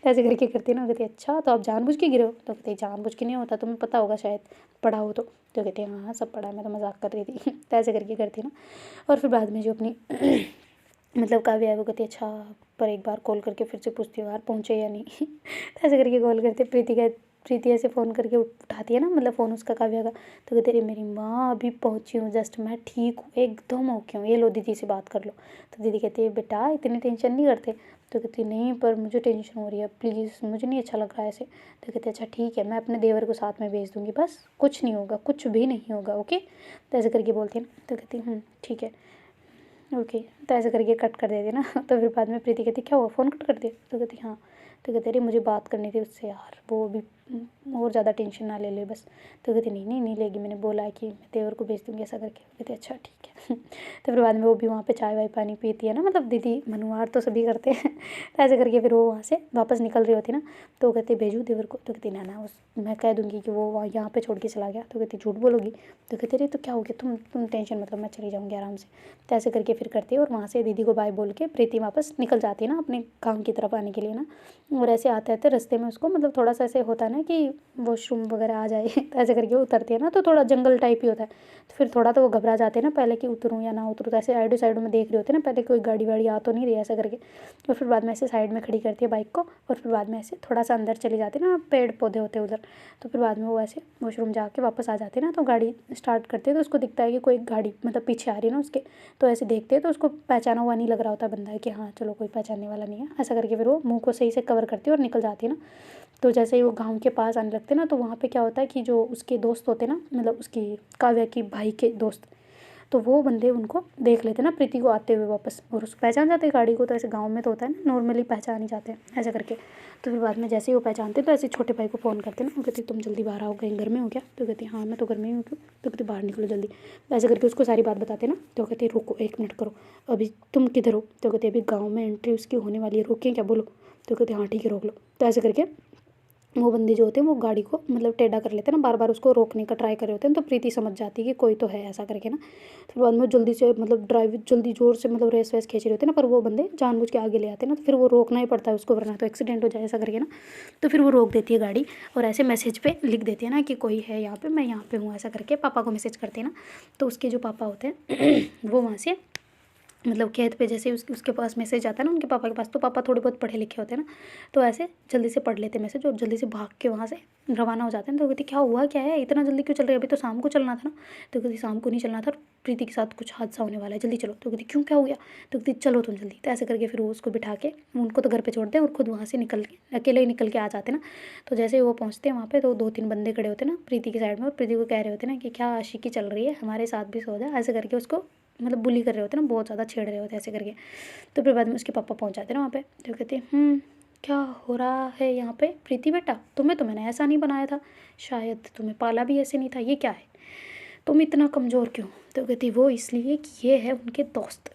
ऐसे करके करती है ना। कहती अच्छा तो आप जानबूझ के गिरे हो। तो कहते जानबूझ के नहीं होता, तुम्हें पता होगा शायद, पढ़ा हो तो कहते हैं हाँ सब पढ़ा है, मैं तो मजाक कर रही थी। तो ऐसे करके करती ना। और फिर बाद में जो अपनी मतलब काव्या है वो कहती है अच्छा, पर एक बार कॉल करके फिर से पूछती हूँ यार पहुँचे या नहीं। तो ऐसे करके कॉल करते प्रीति ऐसे फ़ोन करके उठाती है ना, मतलब फ़ोन उसका काव्या का। तो कहते अरे मेरी माँ अभी पहुँची हूँ जस्ट, मैं ठीक हूँ एकदम ओके हूँ, ये लो दीदी से बात कर लो। तो दीदी कहती है बेटा इतनी टेंशन नहीं करते। तो कहती नहीं पर मुझे टेंशन हो रही है, प्लीज़ मुझे नहीं अच्छा लग रहा है ऐसे। तो कहते अच्छा ठीक है, मैं अपने देवर को साथ में भेज दूँगी, बस कुछ नहीं होगा, कुछ भी नहीं होगा ओके। तो ऐसे करके बोलती है ना। तो कहती ठीक है ओके। तो ऐसे करके कट कर देती ना। तो फिर बाद में प्रीति कहती क्या हुआ, फ़ोन कट कर दिया। तो कहती हाँ। तो कहते अरे मुझे बात करनी थी उससे यार, वो अभी और ज़्यादा टेंशन ना ले ले बस। तो कहती नहीं नहीं नहीं लेगी, मैंने बोला है कि मैं देवर को भेज दूँगी ऐसा करके। कहते अच्छा ठीक है। तो फिर बाद में वो भी वहाँ पे चाय वाय पानी पीती है ना, मतलब दीदी मनुवार तो सभी करते हैं। तो ऐसे करके फिर वो वहाँ से वापस निकल रही होती ना। तो कहते भेजूँ देवर को। तो कहती ना उस मैं कह दूँगी कि वो वहाँ यहाँ पे छोड़ के चला गया। तो कहती झूठ बोलोगी। तो कहते अरे तो क्या हो गया, तुम टेंशन मतलब मैं चली जाऊँगी आराम से। तो ऐसे करके फिर करती है और वहाँ से दीदी को बाय बोल के प्रीति वापस निकल जाती है ना अपने काम की तरफ आने के लिए ना। और ऐसे आते आते रास्ते में उसको मतलब थोड़ा सा ऐसे होता है ना कि वॉशरूम वगैरह आ जाए। तो ऐसे करके वो उतरती है ना, तो थोड़ा जंगल टाइप ही होता है। तो फिर थोड़ा तो वो घबरा जाते हैं ना पहले कि उतरूँ या ना उतरूँ। तो ऐसे साइड में देख रहे होते हैं ना पहले, कोई गाड़ी वाड़ी आ तो नहीं रही ऐसा करके। और फिर बाद में ऐसे साइड में खड़ी करती है बाइक को, और फिर बाद में ऐसे थोड़ा सा अंदर चली जाती है ना, पेड़ पौधे होते हैं उधर। तो फिर बाद में वो ऐसे वॉशरूम जाके वापस आ जाते हैं ना। तो गाड़ी स्टार्ट करते हैं तो उसको दिखता है कि कोई गाड़ी मतलब पीछे आ रही है ना उसके। तो ऐसे देखते हैं तो उसको पहचाना हुआ नहीं लग रहा होता बंदा है कि हाँ चलो कोई पहचानने वाला नहीं है। ऐसा करके फिर वो मुंह को सही से कवर करती है और निकल जाती है ना। तो जैसे ही वो गाँव के पास आने लगते ना, तो वहाँ पे क्या होता है कि जो उसके दोस्त होते ना, मतलब उसकी काव्या की भाई के दोस्त, तो वो बंदे उनको देख लेते ना प्रीति को आते हुए वापस, और उसको पहचान जाते हैं गाड़ी को। तो ऐसे गाँव में तो होता है ना नॉर्मली पहचान ही जाते हैं ऐसा करके। तो फिर बाद में जैसे ही वो पहचानते तो ऐसे छोटे भाई को फ़ोन करते ना, वो कहती तुम जल्दी बाहर आओ, कहीं घर में हो क्या। तो कहती हाँ मैं तो घर में ही हूँ। क्यों। तो कहती बाहर निकलो जल्दी। ऐसे करके उसको सारी बात बताते ना। तो कहते रुको 1 मिनट करो, अभी तुम किधर हो। तो कहते अभी गाँव में एंट्री उसकी होने वाली है, रोकें क्या बोलो। तो कहते हाँ ठीक है रोक लो। तो ऐसे करके वो बंदे जो होते हैं वो गाड़ी को मतलब टेढ़ा कर लेते हैं ना, बार बार उसको रोकने का ट्राई कर रहे होते हैं। तो प्रीति समझ जाती है कि कोई तो है ऐसा करके ना। फिर बाद में जल्दी से मतलब ड्राइव जल्दी जोर से मतलब रेस वेस खींच रहे होते हैं ना, पर वो बंदे जानबूझ के आगे ले आते हैं ना। तो फिर वो रोकना ही पड़ता है उसको, वरना तो एक्सीडेंट हो जाए ऐसा करके ना। तो फिर वो रोक देती है गाड़ी, और ऐसे मैसेज पे लिख देती है ना कि कोई है यहाँ पे, मैं यहाँ पे हूँ ऐसा करके पापा को मैसेज करते हैं ना। तो उसके जो पापा होते हैं वो वहाँ से मतलब खेत पे जैसे उसके पास मैसेज आता है ना उनके पापा के पास, तो पापा थोड़े बहुत पढ़े लिखे होते हैं ना। तो ऐसे जल्दी से पढ़ लेते मैसेज और जल्दी से भाग के वहाँ से रवाना हो जाते हैं। तो कहती क्या हुआ क्या है, इतना जल्दी क्यों चल रही है, अभी तो शाम को चलना था ना। तो कहती शाम को नहीं चलना था, प्रीति के साथ कुछ हादसा होने वाला है, जल्दी चलो। तो कहती क्यों क्या हो गया। तो कहती चलो तुम जल्दी। तो ऐसे करके फिर वो उसको बिठा के उनको तो घर पर छोड़ते हैं और खुद वहाँ से निकल के अकेले ही निकल के आ जाते ना। तो जैसे ही वो पहुँचते हैं वहाँ पे, तो 2-3 बंदे खड़े होते हैं ना प्रीति के साइड में, और प्रीति को कह रहे होते हैं ना कि क्या आशिकी चल रही है, हमारे साथ भी सो जा, ऐसे करके उसको मतलब बुली कर रहे होते हैं ना, बहुत ज़्यादा छेड़ रहे होते हैं ऐसे करके। तो फिर बाद में उसके पापा पहुंच जाते हैं ना वहाँ पे। तो कहते हैं क्या हो रहा है यहाँ पे प्रीति बेटा, तुम्हें तो मैंने ऐसा नहीं बनाया था, शायद तुम्हें पाला भी ऐसे नहीं था, ये क्या है। तुम इतना कमज़ोर क्यों? तो कहती वो इसलिए कि ये है उनके दोस्त।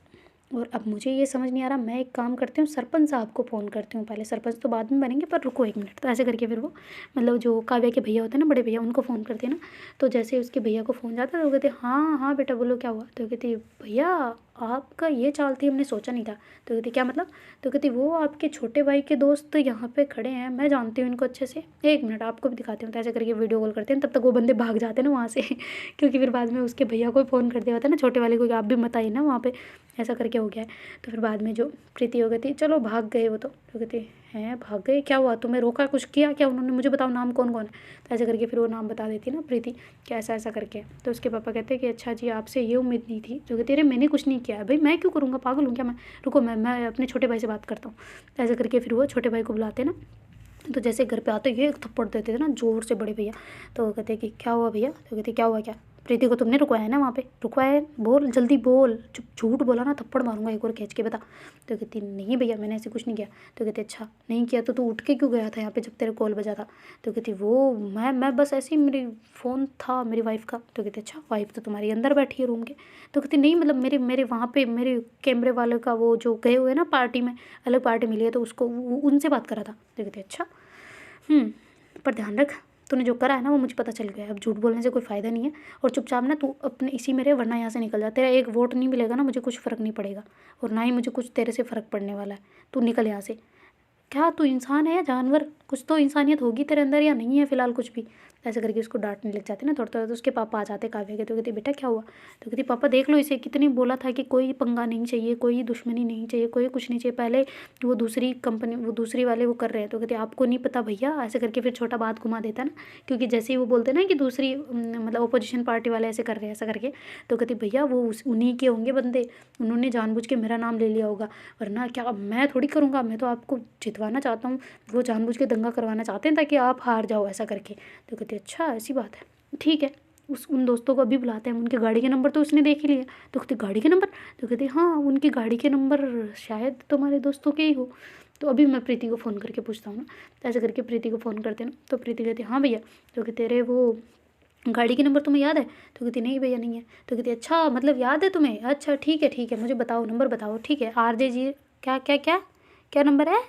और अब मुझे ये समझ नहीं आ रहा, मैं एक काम करती हूँ, सरपंच साहब को फ़ोन करती हूँ, पहले सरपंच तो बाद में बनेंगे, पर रुको 1 मिनट। तो ऐसे करके फिर वो मतलब जो काव्या के भैया होते हैं ना, बड़े भैया, उनको फ़ोन करती है ना। तो जैसे उसके भैया को फ़ोन जाता है तो वो कहते हाँ हाँ बेटा बोलो क्या हुआ। तो कहती भैया आपका ये चाल थी, हमने सोचा नहीं था। तो कहती क्या मतलब? तो कहती वो आपके छोटे भाई के दोस्त यहाँ पे खड़े हैं, मैं जानती हूँ इनको अच्छे से, 1 मिनट आपको भी दिखाती हूँ। तो ऐसे करके वीडियो कॉल करते हैं, तब तक वो बंदे भाग जाते हैं ना वहाँ से क्योंकि फिर बाद में उसके भैया को फ़ोन कर दिया होता है ना, छोटे वाले को, कि आप भी मत आइए ना वहाँ पे, ऐसा करके हो गया है। तो फिर बाद में जो प्रीति हो गई थी, चलो भाग गए वो तो कहती हैं भाग गए, क्या हुआ, तुम्हें रोका, कुछ किया क्या उन्होंने, मुझे बताओ नाम कौन कौन है। तो ऐसे करके फिर वो नाम बता देती ना प्रीति कि ऐसा ऐसा करके। तो उसके पापा कहते हैं कि अच्छा जी आपसे ये उम्मीद नहीं थी। जो कहती अरे मैंने कुछ नहीं किया भाई, मैं क्यों करूँगा, पागल हूँ क्या मैं, रुको मैं अपने छोटे भाई से बात करता हूँ। तो ऐसे करके फिर वो छोटे भाई को बुलाते ना। तो जैसे घर पे आते ये एक थप्पड़ देते थे ना ज़ोर से बड़े भैया। तो वो कहते कि क्या हुआ भैया। तो कहते क्या हुआ क्या, प्रीति को तुमने रुकवाया है ना वहाँ पे, रुकवाया है, बोल जल्दी बोल, चुप झूठ बोला ना थप्पड़ मारूंगा एक और खींच के, बता। तो कहती नहीं भैया मैंने ऐसे कुछ नहीं किया। तो कहते अच्छा नहीं किया तो तू उठ के क्यों गया था यहाँ पे जब तेरे कॉल बजा था। तो कहती वो मैं बस ऐसे ही, मेरी फ़ोन था मेरी वाइफ़ का। तो कहते अच्छा वाइफ़ तो तुम्हारी अंदर बैठी है रूम के। तो कहती नहीं मतलब मेरे मेरे वहाँ पे मेरे कैमरे वाले का वो जो गए हुए ना पार्टी में, अलग पार्टी मिली है तो उसको उनसे बात करा था। तो कहते अच्छा पर ध्यान रख, तूने जो करा है ना वो मुझे पता चल गया है, अब झूठ बोलने से कोई फ़ायदा नहीं है। और चुपचाप ना तू अपने इसी में रहे, वरना यहाँ से निकल जा, तेरा एक वोट नहीं मिलेगा ना, मुझे कुछ फ़र्क नहीं पड़ेगा, और ना ही मुझे कुछ तेरे से फ़र्क पड़ने वाला है, तू निकल यहाँ से। क्या तू इंसान है या जानवर, कुछ तो इंसानियत होगी तेरे अंदर या नहीं है फ़िलहाल कुछ भी। ऐसे करके उसको डांटने लग जाते ना थोड़ा थोड़ा। तो उसके पापा आ जाते काव्या के। तो कहती बेटा क्या हुआ। तो कहती पापा देख लो इसे, कितनी बोला था कि कोई पंगा नहीं चाहिए, कोई दुश्मनी नहीं चाहिए, कोई कुछ नहीं चाहिए, पहले वो दूसरी कंपनी वो दूसरी वाले वो कर रहे हैं। तो कहती आपको नहीं पता भैया, ऐसे करके फिर छोटा बात घुमा देता ना, क्योंकि जैसे ही वो बोलते ना कि दूसरी मतलब अपोजिशन पार्टी वाले ऐसे कर रहे हैं ऐसा करके। तो कहती भैया वो उन्हीं के होंगे बंदे, उन्होंने जानबूझ के मेरा नाम ले लिया होगा, वरना क्या मैं थोड़ी करूँगा, मैं तो आपको जितवाना चाहता हूँ, वो जानबूझ के दंगा करवाना चाहते हैं ताकि आप हार जाओ ऐसा करके। तो कहते अच्छा ऐसी बात है, ठीक है, उन दोस्तों को अभी बुलाते हैं, उनकी गाड़ी के नंबर तो उसने देख ही लिया। तो कहते गाड़ी के नंबर। तो कहते हाँ उनकी गाड़ी के नंबर शायद तुम्हारे दोस्तों के ही हो। तो अभी मैं प्रीति को फ़ोन करके पूछता हूँ ना। तो ऐसे करके प्रीति को फ़ोन करते ना। तो प्रीति कहती हाँ भैया। तो कहते अरे वो गाड़ी के नंबर तुम्हें याद है। तो कहती नहीं भैया नहीं है। तो कहती अच्छा मतलब याद है तुम्हें, अच्छा ठीक है मुझे बताओ नंबर बताओ, ठीक है RJ जी क्या क्या क्या क्या नंबर है,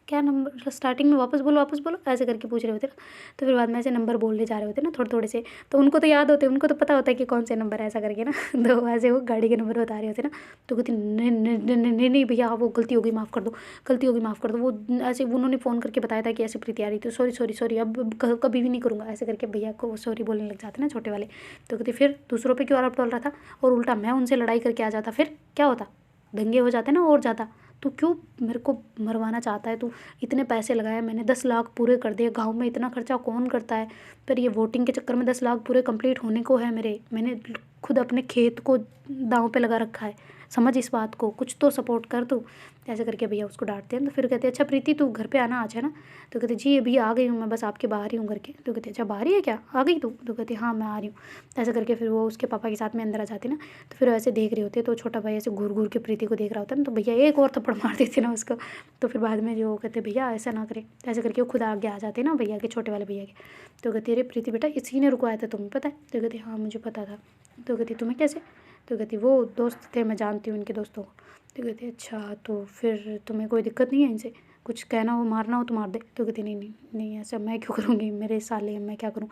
क्या नंबर, स्टार्टिंग में वापस बोलो ऐसे करके पूछ रहे होते ना। तो फिर बाद में ऐसे नंबर बोलने जा रहे होते ना थोड़े थोड़े से। तो उनको तो याद होते, उनको तो पता होता है कि कौन से नंबर है ऐसा करके ना तो ऐसे वो गाड़ी के नंबर बता रहे होते ना। तो कहती नहीं नहीं नहीं नहीं नहीं भैया वो गलती हो गई माफ़ कर दो, गलती हो गई माफ़ कर दो, वो ऐसे उन्होंने फ़ोन करके बताया था कि ऐसे प्रीति आ रही थी, सॉरी अब कभी भी नहीं करूँगा ऐसे करके भैया को सॉरी बोलने लग जाते ना छोटे वाले। तो कहती फिर दूसरों पे क्यों आरोप डाल रहा था, और उल्टा मैं उनसे लड़ाई करके आ जाता फिर क्या होता, दंगे हो जाते ना और ज़्यादा। तू क्यों मेरे को मरवाना चाहता है, तू इतने पैसे लगाए मैंने, 10 लाख पूरे कर दिए, गांव में इतना खर्चा कौन करता है, पर ये वोटिंग के चक्कर में 10 लाख पूरे कंप्लीट होने को है मेरे, मैंने खुद अपने खेत को दांव पे लगा रखा है, समझ इस बात को, कुछ तो सपोर्ट कर तू। ऐसे करके भैया उसको डांटते हैं। तो फिर कहते हैं अच्छा प्रीति तू घर पे आना आज है ना। तो कहते जी अभी आ गई हूँ मैं, बस आपके बाहर ही हूँ घर के। तो कहते अच्छा बाहर ही है क्या, आ गई तू। तो कहती हाँ मैं आ रही हूँ। ऐसे करके फिर वो उसके पापा के साथ में अंदर आ जाती ना। तो फिर ऐसे देख रहे होते, तो छोटा भाई ऐसे घूर घूर के प्रीति को देख रहा होता है ना। तो भैया एक और थप्पड़ मार देते ना उसको। तो फिर बाद में जो कहते भैया ऐसा ना करे, ऐसे करके वो खुद आगे आ जाते ना भैया के, छोटे वाले भैया के। तो कहती अरे प्रीति बेटा इसी ने रुकवाया था तुम्हें पता है। तो कहती हाँ मुझे पता था। तो कहती तुम्हें कैसे। तो कहती वो दोस्त थे, मैं जानती हूँ उनके दोस्तों को। तो कहती अच्छा तो फिर तुम्हें कोई दिक्कत नहीं है इनसे, कुछ कहना हो मारना हो तो मार दे। तो कहती नहीं नहीं नहीं ऐसा मैं क्यों करूँगी, मेरे साले हैं मैं क्या करूँ।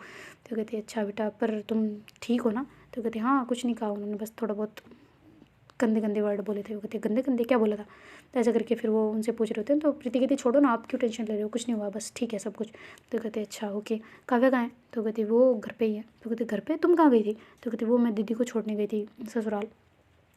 तो कहती अच्छा बेटा पर तुम ठीक हो ना। तो कहती हाँ कुछ नहीं कहा उन्होंने, बस थोड़ा बहुत गंदे गंदे वर्ड बोले थे। वो कहते गंदे गंदे क्या बोला था। तो ऐसा करके फिर वो उनसे पूछ रहे होते हैं। तो प्रीति कहती छोड़ो ना आप क्यों टेंशन ले रहे हो, कुछ नहीं हुआ बस ठीक है सब कुछ। तो कहते अच्छा ओके, काव्या कहाँ है। तो कहती वो घर पे ही है। तो कहते घर पे, तुम कहाँ गई थी। तो कहती वो मैं दीदी को छोड़ने गई थी ससुराल।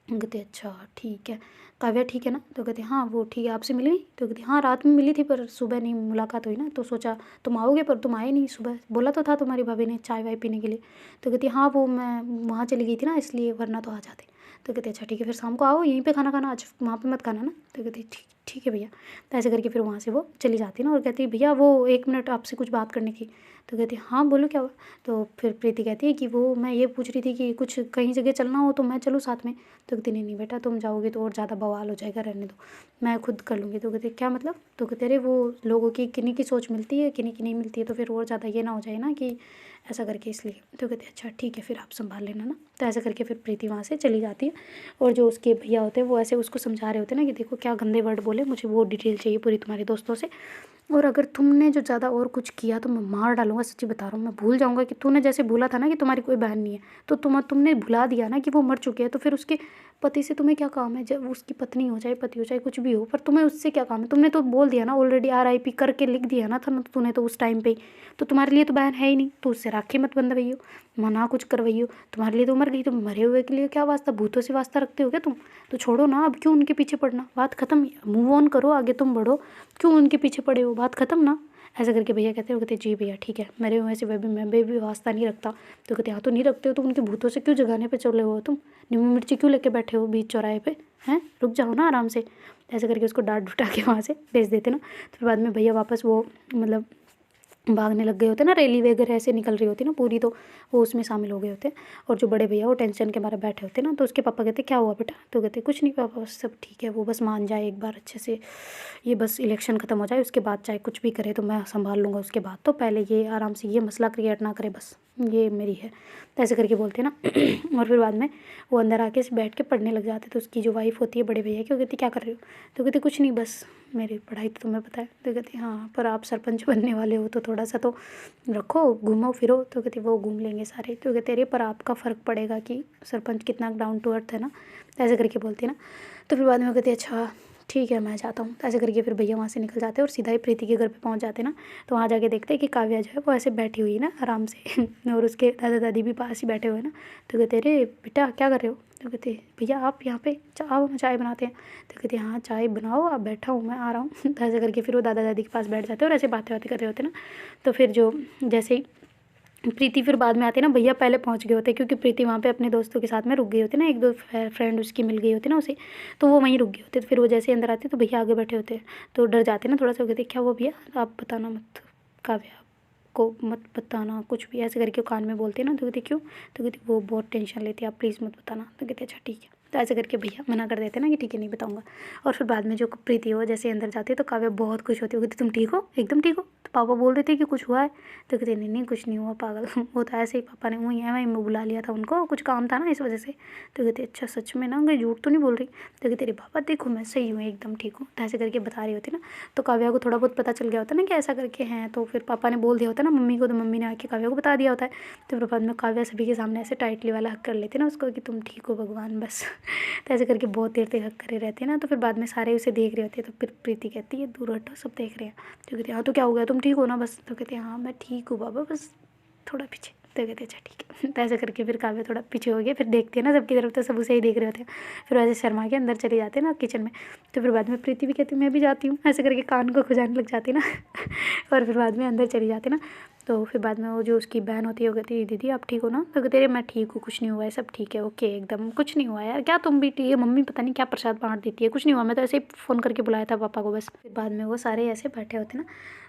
कहते अच्छा ठीक है, काव्या ठीक है ना। तो कहते हाँ वो ठीक है, आपसे मिली नहीं। तो कहती हाँ रात में मिली थी पर सुबह नहीं मुलाकात हुई ना, तो सोचा तुम आओगे पर तुम आए नहीं, सुबह बोला तो था तुम्हारी भाभी ने चाय वाय पीने के लिए। तो कहती हाँ वो मैं वहाँ चली गई थी ना इसलिए, वरना तो आ जाते। तो कहते अच्छा ठीक है फिर शाम को आओ यहीं पे खाना खाना, आज वहाँ पे मत खाना ना। तो कहती ठीक ठीक है भैया। तो ऐसे करके फिर वहाँ से वो चली जाती ना, और कहती भैया वो 1 मिनट आपसे कुछ बात करने की। तो कहती हाँ बोलो क्या हुआ। तो फिर प्रीति कहती है कि वो मैं ये पूछ रही थी कि कुछ कहीं जगह चलना हो तो मैं चलूँ साथ में। तो कहती नहीं नहीं बेटा तुम जाओगे तो और ज़्यादा बवाल हो जाएगा, रहने दो मैं खुद कर लूँगी। तो कहते क्या मतलब। तो कहते अरे वो लोगों की किन्हीं की सोच मिलती है किन्हीं की नहीं मिलती है, तो फिर और ज़्यादा ये ना हो जाए ना कि ऐसा करके इसलिए। तो कहते अच्छा ठीक है फिर आप संभाल लेना ना। तो ऐसा करके फिर प्रीति वहाँ से चली जाती है। और जो उसके भैया होते हैं वो ऐसे उसको समझा रहे होते हैं ना कि देखो क्या गंदे वर्ड बोले, मुझे वो डिटेल चाहिए पूरी तुम्हारे दोस्तों से, और अगर तुमने जो ज़्यादा और कुछ किया तो मैं मार डालूंगा, सच्ची बता रहा हूँ। मैं भूल जाऊँगा कि तूने जैसे भूला था ना कि तुम्हारी कोई बहन नहीं है, तो तुमने भुला दिया ना कि वो मर चुके हैं, तो फिर उसके पति से तुम्हें क्या काम है? जब उसकी पत्नी हो चाहे पति हो चाहे कुछ भी हो, पर तुम्हें उससे क्या काम है? तुमने तो बोल दिया ना ऑलरेडी, RIP करके लिख दिया ना था ना तूने तो उस टाइम पे ही, तो तुम्हारे लिए तो बहन है ही नहीं, तो उससे राखी मत बंधवाइयो, मना कुछ करवाइयो, तुम्हारे लिए तो मर गई, तो मरे हुए के लिए क्या वास्ता, भूतों से वास्ता रखते हो क्या तुम? तो छोड़ो ना, अब क्यों उनके पीछे पड़ना, बात खत्म, मूव ऑन करो, आगे तुम बढ़ो, क्यों उनके पीछे पड़े हो, बात खत्म ना। ऐसा करके भैया कहते हो, कहते जी भैया ठीक है, मेरे हुए से मैं भी वास्ता नहीं रखता। तो कहते हाँ तो नहीं रखते हो तो उनके भूतों से क्यों जगाने पे चले हो तुम, नींबू मिर्ची क्यों लेके बैठे हो बीच चौराहे पे, हैं रुक जाओ ना आराम से। ऐसा करके उसको डांट डुटा के वहाँ से भेज देते ना। तो फिर बाद में भैया वापस वो मतलब भागने लग गए होते ना, रैली वगैरह ऐसे निकल रही होती ना पूरी, तो वो उसमें शामिल हो गए होते। और जो बड़े भैया वो टेंशन के मारे बैठे होते ना, तो उसके पापा कहते क्या हुआ बेटा? तो कहते कुछ नहीं पापा, बस सब ठीक है, वो बस मान जाए एक बार अच्छे से, ये बस इलेक्शन ख़त्म हो जाए उसके बाद चाहे कुछ भी करे तो मैं संभाल लूँगा उसके बाद, तो पहले ये आराम से ये मसला क्रिएट ना करे, बस ये मेरी है। तो ऐसे करके बोलते ना। और फिर बाद में वो अंदर आके बैठ के पढ़ने लग जाते। तो उसकी जो वाइफ होती है बड़े भैया की, वो कहती क्या कर रहे हो? तो कहते कुछ नहीं, बस मेरी पढ़ाई तो तुम्हें पता है। तो कहती हाँ पर आप सरपंच बनने वाले हो तो थोड़ा सा तो रखो, घूमो फिरो। तो कहती वो घूम लेंगे सारे। तो कहते अरे पर आपका फ़र्क पड़ेगा कि सरपंच कितना डाउन टू अर्थ है ना, ऐसे करके बोलती ना। तो फिर बाद में वो कहती अच्छा ठीक है मैं जाता हूँ। तो ऐसे करके फिर भैया वहाँ से निकल जाते हैं और सीधा ही प्रीति के घर पे पहुँच जाते ना। तो वहाँ जाके देखते हैं कि काव्या जो है वो ऐसे बैठी हुई है ना आराम से और उसके दादा दादी भी पास ही बैठे हुए ना। तो कहते अरे बेटा क्या कर रहे हो? तो कहते भैया आप यहाँ पे आओ हम चाय बनाते हैं। तो कहते हाँ चाय बनाओ, आप बैठा हूँ मैं आ रहा हूँ। तो ऐसे करके फिर वो दादा दादी के पास बैठ जाते हैं और ऐसे बातें कर रहे होते ना। तो फिर जो जैसे ही प्रीति फिर बाद में आती है ना, भैया पहले पहुंच गए होते क्योंकि प्रीति वहाँ पे अपने दोस्तों के साथ में रुक गई होती ना, एक दो फ्रेंड उसकी मिल गई होती ना उसे, तो वो वहीं रुक गए होते। तो फिर वो जैसे अंदर आते तो भैया आगे बैठे होते, तो डर जाते ना थोड़ा सा। कहते क्या हुआ भैया, आप बताना मत, काव्या को मत बताना कुछ भी, ऐसे करके कान में बोलते ना। तो कहते क्यों? तो कहते वो बहुत टेंशन लेती है, आप प्लीज़ मत बताना। तो कहते अच्छा ठीक है। तो ऐसे करके भैया मना कर देते ना कि ठीक है नहीं बताऊंगा। और फिर बाद में जो प्रीति हो जैसे अंदर जाती है तो काव्या बहुत खुश होती है, कहती तुम ठीक हो, एकदम ठीक हो? तो पापा बोल रहे थे कि कुछ हुआ है। तो कहते नहीं नहीं कुछ नहीं हुआ पागल वो तो ऐसे ही पापा ने वहीं है वहीं में बुला लिया था उनको, कुछ काम था ना इस वजह से। तो कहते अच्छा सच में ना, कहीं झूठ तो नहीं बोल रही? तो कहते अरे पापा देखो मैं सही हूँ एकदम ठीक हूँ। तो ऐसे करके बता रही होती ना। तो काव्या को थोड़ा बहुत पता चल गया होता ना कि ऐसा करके हैं, तो फिर पापा ने बोल दिया होता ना मम्मी को, तो मम्मी ने आके काव्या को बता दिया होता है। तो फिर बाद में काव्या सभी के सामने ऐसे टाइटली वाला हक कर लेते ना उसको कि तुम ठीक हो भगवान बस। तो ऐसे करके बहुत देर तक हक करे रहते हैं ना। तो फिर बाद में सारे उसे देख रहे होते हैं। तो फिर प्रीति कहती है दूर हटो सब देख रहे हैं। तो कहते हाँ तो क्या हो गया, तुम ठीक हो ना बस? तो कहते हाँ मैं ठीक हूँ बाबा, बस थोड़ा पीछे। तो कहते अच्छा ठीक है। तो ऐसा करके फिर काव्या थोड़ा पीछे हो गया, फिर देखते हैं ना सबकी तरफ, तो सब उसे ही देख रहे होते हैं। फिर वैसे शर्मा के अंदर चले जाते हैं ना किचन में। तो फिर बाद में प्रीति भी कहती मैं भी जाती हूँ, ऐसे करके कान को खुजाने लग जाती ना। और फिर बाद में अंदर चली जाती ना। तो फिर बाद में वो जो उसकी बहन होती है वो कहती है दीदी आप ठीक हो ना? तो कहते मैं ठीक हूँ, कुछ नहीं हुआ है, सब ठीक है, ओके एकदम कुछ नहीं हुआ यार, क्या तुम भी ठीक है? मम्मी पता नहीं क्या प्रसाद बांट देती है, कुछ नहीं हुआ, मैं तो ऐसे ही फ़ोन करके बुलाया था पापा को बस। फिर बाद में वो सारे ऐसे बैठे होते ना।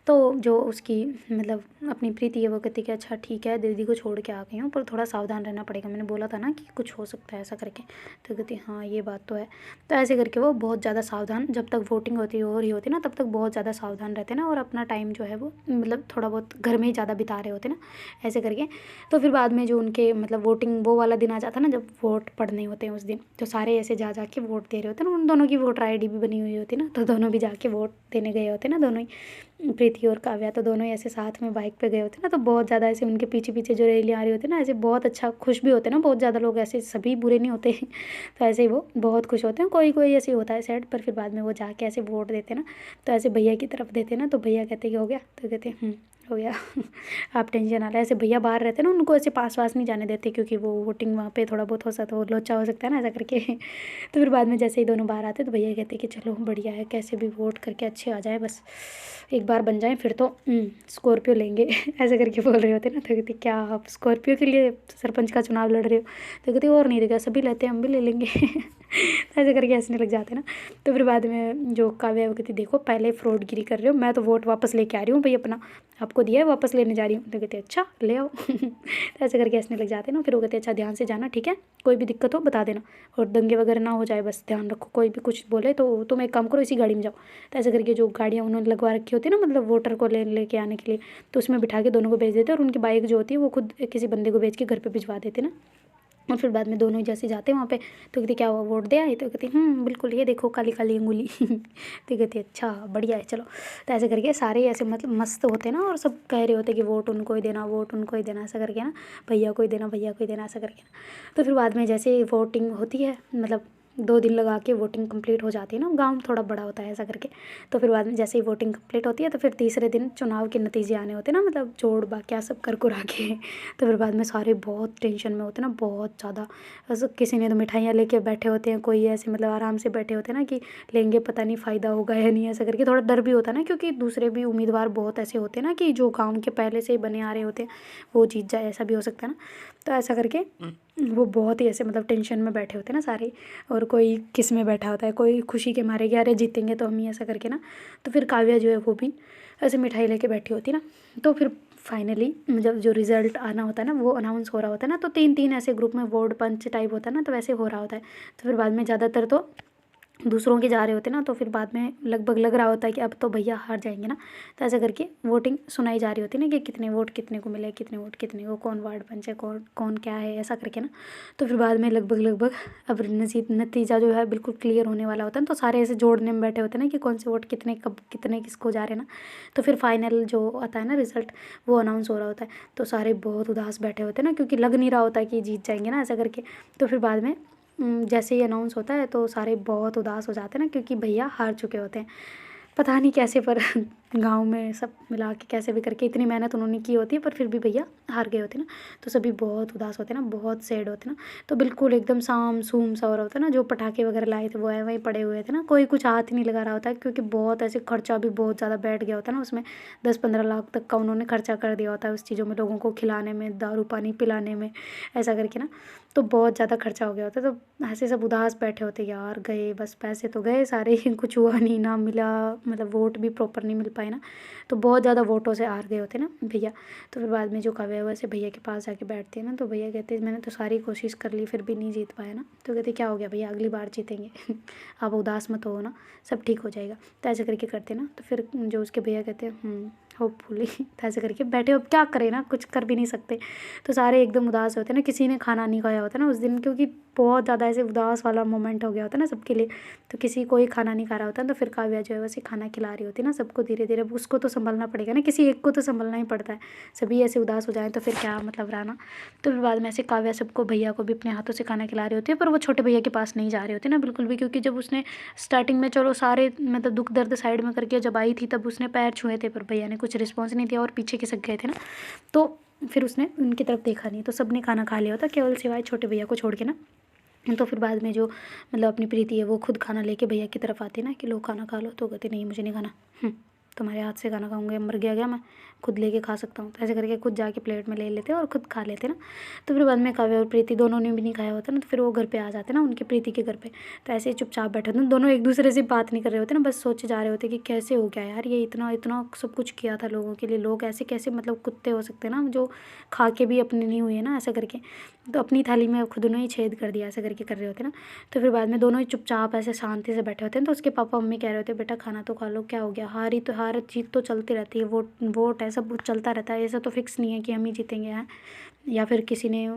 तो जो उसकी मतलब अपनी प्रीति है वो कहती कि अच्छा ठीक है दीदी को छोड़ के आ गई हूँ, पर थोड़ा सावधान रहना पड़ेगा, मैंने बोला था ना कि कुछ हो सकता है ऐसा करके। तो कहती हाँ ये बात तो है। तो ऐसे करके वो बहुत ज़्यादा सावधान, जब तक वोटिंग हो रही होती ना तब तक बहुत ज़्यादा सावधान रहते ना, और अपना टाइम जो है वो मतलब थोड़ा बहुत घर में ही ज़्यादा बिता रहे होते ना ऐसे करके। तो फिर बाद में जो उनके मतलब वोटिंग वो वाला दिन आ जाता ना जब वोट पड़ने होते हैं उस दिन, तो सारे ऐसे जा के वोट दे रहे होते ना, उन दोनों की वोटर ID भी बनी हुई होती ना, तो दोनों भी जाके वोट देने गए होते ना दोनों ही, प्रीति और काव्या, तो दोनों ही ऐसे साथ में बाइक पे गए होते ना। तो बहुत ज़्यादा ऐसे उनके पीछे पीछे जो रैली आ रही होती ना, ऐसे बहुत अच्छा खुश भी होते ना बहुत ज़्यादा लोग, ऐसे सभी बुरे नहीं होते। तो ऐसे ही वो बहुत खुश होते हैं, कोई कोई ऐसे होता है सैड, पर फिर बाद में वो जाके ऐसे वोट देते ना। तो ऐसे भैया की तरफ देते ना, तो भैया कहते कि हो गया? तो कहते हो गया। आप टेंशन ना लें। ऐसे भैया बाहर रहते ना, उनको ऐसे पास वास नहीं जाने देते क्योंकि वो वोटिंग वहाँ पे थोड़ा बहुत हो सकता है, लोचा हो सकता है ना ऐसा करके। तो फिर बाद में जैसे ही दोनों बाहर आते तो भैया कहते कि चलो बढ़िया है, कैसे भी वोट करके अच्छे आ जाए, बस एक बार बन जाए फिर तो स्कॉर्पियो लेंगे। ऐसे करके बोल रहे होते ना। तो कहते क्या आप स्कॉर्पियो के लिए सरपंच का चुनाव लड़ रहे हो? तो कहते और नहीं देगा, सभी लेते हैं हम भी ले लेंगे। ऐसे करके हंसने लग जाते ना। तो फिर बाद में जो काव्या वो कहती देखो पहले फ्रॉडगिरी कर रहे हो, मैं तो वोट वापस लेके आ रही हूँ भाई अपना, आप आपको दिया है वापस लेने जा रही हूँ। तो कहते अच्छा ले आओ तो ऐसे करके हंसने लग जाते हैं ना। फिर वो कहते अच्छा ध्यान से जाना, ठीक है, कोई भी दिक्कत हो बता देना और दंगे वगैरह ना हो जाए, बस ध्यान रखो, कोई भी कुछ बोले तो तुम एक काम करो इसी गाड़ी में जाओ। तो ऐसे करके जो गाड़ियाँ उन्होंने लगवा रखी होती है ना, मतलब वोटर को लेके आने के लिए, तो उसमें बिठा के दोनों को भेज देते हैं और उनकी बाइक जो होती है वो खुद किसी बंदे को भेज के घर पर भिजवा देते ना। और फिर बाद में दोनों ही जैसे जाते हैं वहाँ पे, तो कहते क्या हुआ वोट दे आए? तो कहते बिल्कुल, ये देखो काली काली अंगुली तो कहते अच्छा बढ़िया है चलो। तो ऐसे करके सारे ऐसे मतलब मस्त होते हैं ना, और सब कह रहे होते हैं कि वोट उनको ही देना, वोट उनको ही देना, ऐसा करके ना, भैया को ही देना, भैया को ही देना, ऐसा करके ना। तो फिर बाद में जैसे वोटिंग होती है, मतलब 2 दिन लगा के वोटिंग कंप्लीट हो जाती है ना, गांव थोड़ा बड़ा होता है ऐसा करके। तो फिर बाद में जैसे ही वोटिंग कंप्लीट होती है तो फिर तीसरे दिन चुनाव के नतीजे आने होते हैं ना, मतलब जोड़ बाकिया सब कर कुरा के तो फिर बाद में सारे बहुत टेंशन में होते हैं ना, बहुत ज़्यादा। बस किसी ने तो मिठाइयाँ लेके बैठे होते हैं, कोई ऐसे मतलब आराम से बैठे होते हैं ना कि लेंगे पता नहीं फ़ायदा होगा या नहीं, ऐसा करके थोड़ा डर भी होता है ना, क्योंकि दूसरे भी उम्मीदवार बहुत ऐसे होते हैं ना कि जो गाँव के पहले से ही बने आ रहे होते हैं वो जीत जाए, ऐसा भी हो सकता है ना। तो ऐसा करके वो बहुत ही ऐसे मतलब टेंशन में बैठे होते हैं ना सारे, और कोई किस में बैठा होता है, कोई खुशी के मारे कि अरे जीतेंगे तो हम ही, ऐसा करके ना। तो फिर काव्या जो है वो भी ऐसे मिठाई लेके बैठी होती ना। तो फिर फाइनली जब जो रिज़ल्ट आना होता है ना वो अनाउंस हो रहा होता है ना, तो 3-3 ऐसे ग्रुप में वोट पंच टाइप होता है ना, तो वैसे हो रहा होता है। तो फिर बाद में ज़्यादातर तो दूसरों के जा रहे होते ना, तो फिर बाद में लगभग लग रहा होता है कि अब तो भैया हार जाएंगे ना। तो ऐसा करके वोटिंग सुनाई जा रही होती है ना कि कितने वोट कितने को मिले, कितने वोट कितने को, कौन वार्ड पंच है, कौन कौन क्या है, ऐसा करके ना। तो फिर बाद में लगभग अब नतीजा जो है बिल्कुल क्लियर होने वाला होता है, तो सारे ऐसे जोड़ने में बैठे होते हैं ना कि कौन से वोट कितने कब कितने किसको जा रहे हैं ना। तो फिर फाइनल जो आता है ना रिजल्ट वो अनाउंस हो रहा होता है, तो सारे बहुत उदास बैठे होते हैं ना, क्योंकि लग नहीं रहा होता कि जीत जाएंगे ना, ऐसा करके। तो फिर बाद में जैसे ही अनाउंस होता है तो सारे बहुत उदास हो जाते हैं ना, क्योंकि भैया हार चुके होते हैं। पता नहीं कैसे पर गांव में सब मिला के कैसे भी करके इतनी मेहनत उन्होंने की होती है, पर फिर भी भैया हार गए होते हैं ना। तो सभी बहुत उदास होते हैं ना, बहुत सैड होते हैं ना। तो बिल्कुल एकदम शाम सूम सा हो रहा होता है ना, जो पटाखे वगैरह लाए थे वो है वहीं पड़े हुए थे ना, कोई कुछ हाथ ही नहीं लगा रहा होता है, क्योंकि बहुत ऐसे खर्चा भी बहुत ज़्यादा बैठ गया होता है ना उसमें। 10-15 लाख तक का उन्होंने खर्चा कर दिया होता है उस चीज़ों में, लोगों को खिलाने में, दारू पानी पिलाने में, ऐसा करके ना। तो बहुत ज़्यादा खर्चा हो गया होता है। तो ऐसे सब उदास बैठे होते यार, गए बस पैसे तो गए सारे कुछ हुआ नहीं, ना मिला, मतलब वोट भी प्रॉपर नहीं मिल पाए ना। तो बहुत ज़्यादा वोटों से हार गए होते ना भैया। तो फिर बाद में जो काव्या है वैसे भैया के पास जाके बैठते हैं ना, तो भैया कहते हैं मैंने तो सारी कोशिश कर ली फिर भी नहीं जीत पाया ना। तो कहते क्या हो गया भैया, अगली बार जीतेंगे आप उदास मत हो ना, सब ठीक हो जाएगा। तो ऐसे करके करते ना। तो फिर जो उसके भैया कहते हैं होपफुली तो ऐसे करके बैठे, अब क्या करें ना, कुछ कर भी नहीं सकते। तो सारे एकदम उदास होते हैं ना, किसी ने खाना नहीं खाया होता ना उस दिन, क्योंकि बहुत ज़्यादा ऐसे उदास वाला मोमेंट हो गया होता है ना सबके लिए। तो किसी कोई खाना नहीं खा रहा होता, तो फिर काव्या जो है वैसे खाना खिला रही होती है ना सबको धीरे धीरे। उसको तो संभलना पड़ेगा ना, किसी एक को तो संभलना ही पड़ता है, सभी ऐसे उदास हो जाए तो फिर क्या मतलब रहा ना। तो फिर बाद में ऐसे काव्या सबको, भैया को भी अपने हाथों से खाना खिला रही होती है, पर वो छोटे भैया के पास नहीं जा रही होती ना बिल्कुल भी, क्योंकि जब उसने स्टार्टिंग में चलो सारे मतलब दुख दर्द साइड में करके जब आई थी तब उसने पैर छुए थे, पर भैया ने कुछ रिस्पॉन्स नहीं दिया और पीछे खिसक गए थे ना। तो फिर उसने उनकी तरफ देखा नहीं, तो सबने खाना खा लिया होता केवल सिवाय छोटे भैया को छोड़ के ना। तो फिर बाद में जो मतलब अपनी प्रीति है वो खुद खाना लेके भैया की तरफ आती है ना कि लो खाना खा लो। तो कहते नहीं मुझे नहीं खाना, तुम्हारे हाथ से खाना खाऊंगा, मर गया क्या मैं, खुद लेके खा सकता हूँ। तो ऐसे करके खुद जाके प्लेट में ले लेते और खुद खा लेते ना। तो फिर बाद में काव्या और प्रीति दोनों ने भी नहीं खाया होता ना, तो फिर वो घर पे आ जाते ना उनकी प्रीति के घर पे। तो ऐसे ही चुपचाप बैठे होते, दोनों एक दूसरे से बात नहीं कर रहे होते ना, बस सोचे जा रहे होते कि कैसे हो गया यार, ये इतना इतना सब कुछ किया था लोगों के लिए, लोग ऐसे कैसे मतलब कुत्ते हो सकते हैं ना जो खा के भी अपने नहीं हुए ना, ऐसा करके। तो अपनी थाली में खुद ने ही छेद कर दिया, ऐसा करके कर रहे होते ना। तो फिर बाद में दोनों ही चुपचाप ऐसे शांति से बैठे होते हैं। तो उसके पापा मम्मी कह रहे होते बेटा खाना तो खा लो, क्या हो गया, हार ही तो हार जीत तो चलती रहती है, वोट है, सब कुछ चलता रहता है, ऐसा तो फिक्स नहीं है कि हम ही जीतेंगे हैं, या फिर किसी ने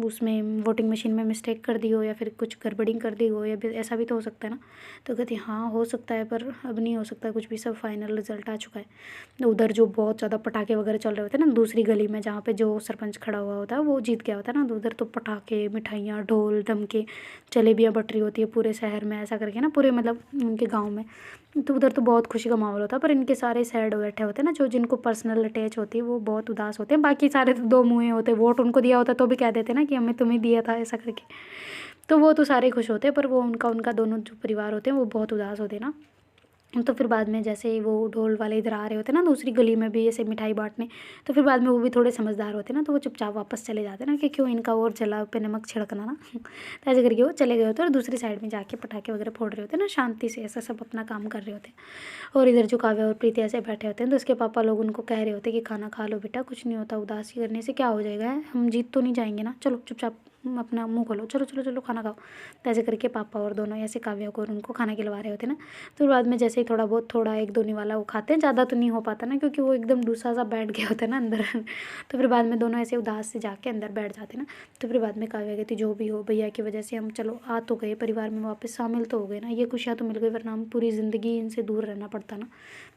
उसमें वोटिंग मशीन में मिस्टेक कर दी हो या फिर कुछ गड़बड़ी कर दी हो, या ऐसा भी तो हो सकता है ना। तो कहती हाँ हो सकता है, पर अब नहीं हो सकता कुछ भी, सब फाइनल रिजल्ट आ चुका है। उधर जो बहुत ज़्यादा पटाखे वगैरह चल रहे होते हैं ना दूसरी गली में जहाँ पे जो सरपंच खड़ा हुआ होता है वो जीत गया होता है ना, तो उधर तो पटाखे मिठाइयाँ ढोल ढमके जलेबियाँ बट रही होती है पूरे शहर में, ऐसा करके ना पूरे मतलब उनके गाँव में। तो उधर तो बहुत खुशी का माहौल होता है, पर इनके सारे सैड बैठे होते हैं ना, जो जिनको पर्सनल अटैच होती है वो बहुत उदास होते हैं। बाकी सारे तो दो मुँहे होते हैं, वोट उनको दिया होता है तो भी कह देते हैं ना कि हमें तुम्हें दिया था, ऐसा करके। तो वो तो सारे खुश होते हैं, पर वो उनका उनका दोनों जो परिवार होते हैं वो बहुत उदास होते हैं ना। तो फिर बाद में जैसे वो ढोल वाले इधर आ रहे होते ना दूसरी गली में भी ऐसे मिठाई बांटने, तो फिर बाद में वो भी थोड़े समझदार होते ना, तो वो चुपचाप वापस चले जाते ना कि क्यों इनका और जला पे नमक छिड़कना ना। तो ऐसे करके वो चले गए होते और दूसरी साइड में जाके पटाखे वगैरह फोड़ रहे होते ना, शांति से ऐसा सब अपना काम कर रहे होते। और इधर जो काव्या और प्रीति ऐसे बैठे होते हैं, तो उसके पापा लोग उनको कह रहे होते कि खाना खा लो बेटा, कुछ नहीं होता, उदासी करने से क्या हो जाएगा, हम जीत तो नहीं जाएंगे ना, चलो चुपचाप अपना मुंह खोलो, चलो चलो चलो खाना खाओ। तो ऐसे करके पापा और दोनों ऐसे काव्या को और उनको खाना खिलवा रहे होते ना। तो बाद में जैसे ही थोड़ा बहुत, थोड़ा एक दो निवाला वो खाते हैं, ज़्यादा तो नहीं हो पाता ना, क्योंकि वो एकदम डूसा सा बैठ गया होता है ना अंदर। तो फिर बाद में दोनों ऐसे उदास से जाके अंदर बैठ जाते ना। तो फिर बाद में काव्या कहती जो भी हो भैया की वजह से हम चलो आ तो गए, परिवार में वापस शामिल तो हो गए ना, ये खुशियाँ तो मिल गई, वरना हम पूरी ज़िंदगी इनसे दूर रहना पड़ता ना।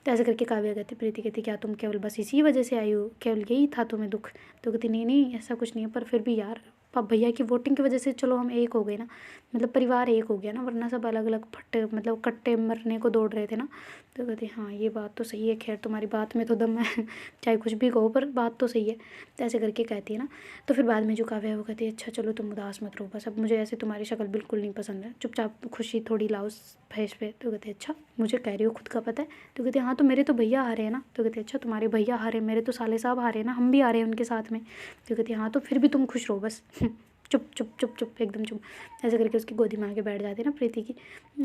तो ऐसे करके काव्या कहती, प्रीति कहती क्या तुम केवल बस इसी वजह से आई हो, केवल यही था तुम्हें दुख? तो कहती नहीं नहीं ऐसा कुछ नहीं है, पर फिर भी यार भैया की वोटिंग की वजह से चलो हम एक हो गए ना, मतलब परिवार एक हो गया ना, वरना सब अलग अलग फट्टे मतलब कट्टे मरने को दौड़ रहे थे ना। तो कहते हाँ ये बात तो सही है, खैर तुम्हारी बात में तो दम है, चाहे कुछ भी कहो पर बात तो सही है। तो ऐसे करके कहती है ना। तो फिर बाद में जो काव्या है वो कहती है अच्छा चलो तुम उदास मत रहो, बस अब मुझे ऐसे तुम्हारी शक्ल बिल्कुल नहीं पसंद है, चुपचाप खुशी थोड़ी लाओ फेस पे। तो कहते अच्छा मुझे कह रही हो, खुद का पता है? तो कहते हाँ तो मेरे तो भैया हारे हैं ना। तो कहते अच्छा तुम्हारे भैया हारे, मेरे तो साले साहब हारे ना, हम भी आ रहे हैं उनके साथ में। तो कहती हाँ तो फिर भी तुम खुश रहो बस। चुप चुप चुप चुप एकदम चुप। ऐसे करके उसकी गोदी में आके बैठ जाती है ना प्रीति की।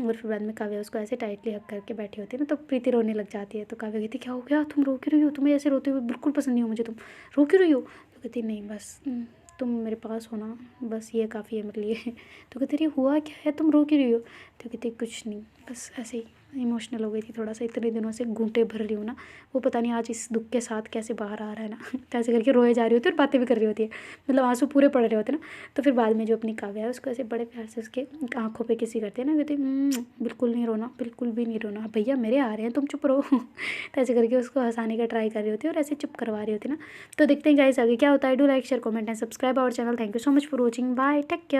और फिर बाद में काव्या उसको ऐसे टाइटली हक करके बैठी होती है ना, तो प्रीति रोने लग जाती है। तो काव्या कहती क्या हो गया, तुम रो क्यों रही हो, तुम्हें ऐसे रोते हुए बिल्कुल पसंद नहीं हो मुझे, तुम रो क्यों रही हो? तो कहती नहीं बस तुम मेरे पास हो ना, बस ये काफ़ी है मेरे लिए। तो कहती रही हुआ क्या है, तुम रो क्यों रही हो? तो कहती कुछ नहीं, बस ऐसे ही इमोशनल हो गई थी थोड़ा सा, इतने दिनों से घूंटे भर रही हूँ ना, वो पता नहीं आज इस दुख के साथ कैसे बाहर आ रहा है ना। तो ऐसे करके रोए जा रही होती है और बातें भी कर रही होती है, मतलब आंसू पूरे पड़ रहे होते हैं ना। तो फिर बाद में जो अपनी काव्या है उसको ऐसे बड़े प्यार से उसके आंखों पे किसी करते हैं ना, कहते बिल्कुल नहीं रोना, बिल्कुल भी नहीं रोना भैया, मेरे आ रहे हैं, तुम चुप रहो। तो ऐसे करके उसको हंसाने का ट्राई कर रही होती है और ऐसे चुप करवा रही होती है ना। तो देखते हैं गाइस आगे क्या होता है। Do like share comment and subscribe our channel. Thank you so much for watching, bye, take care.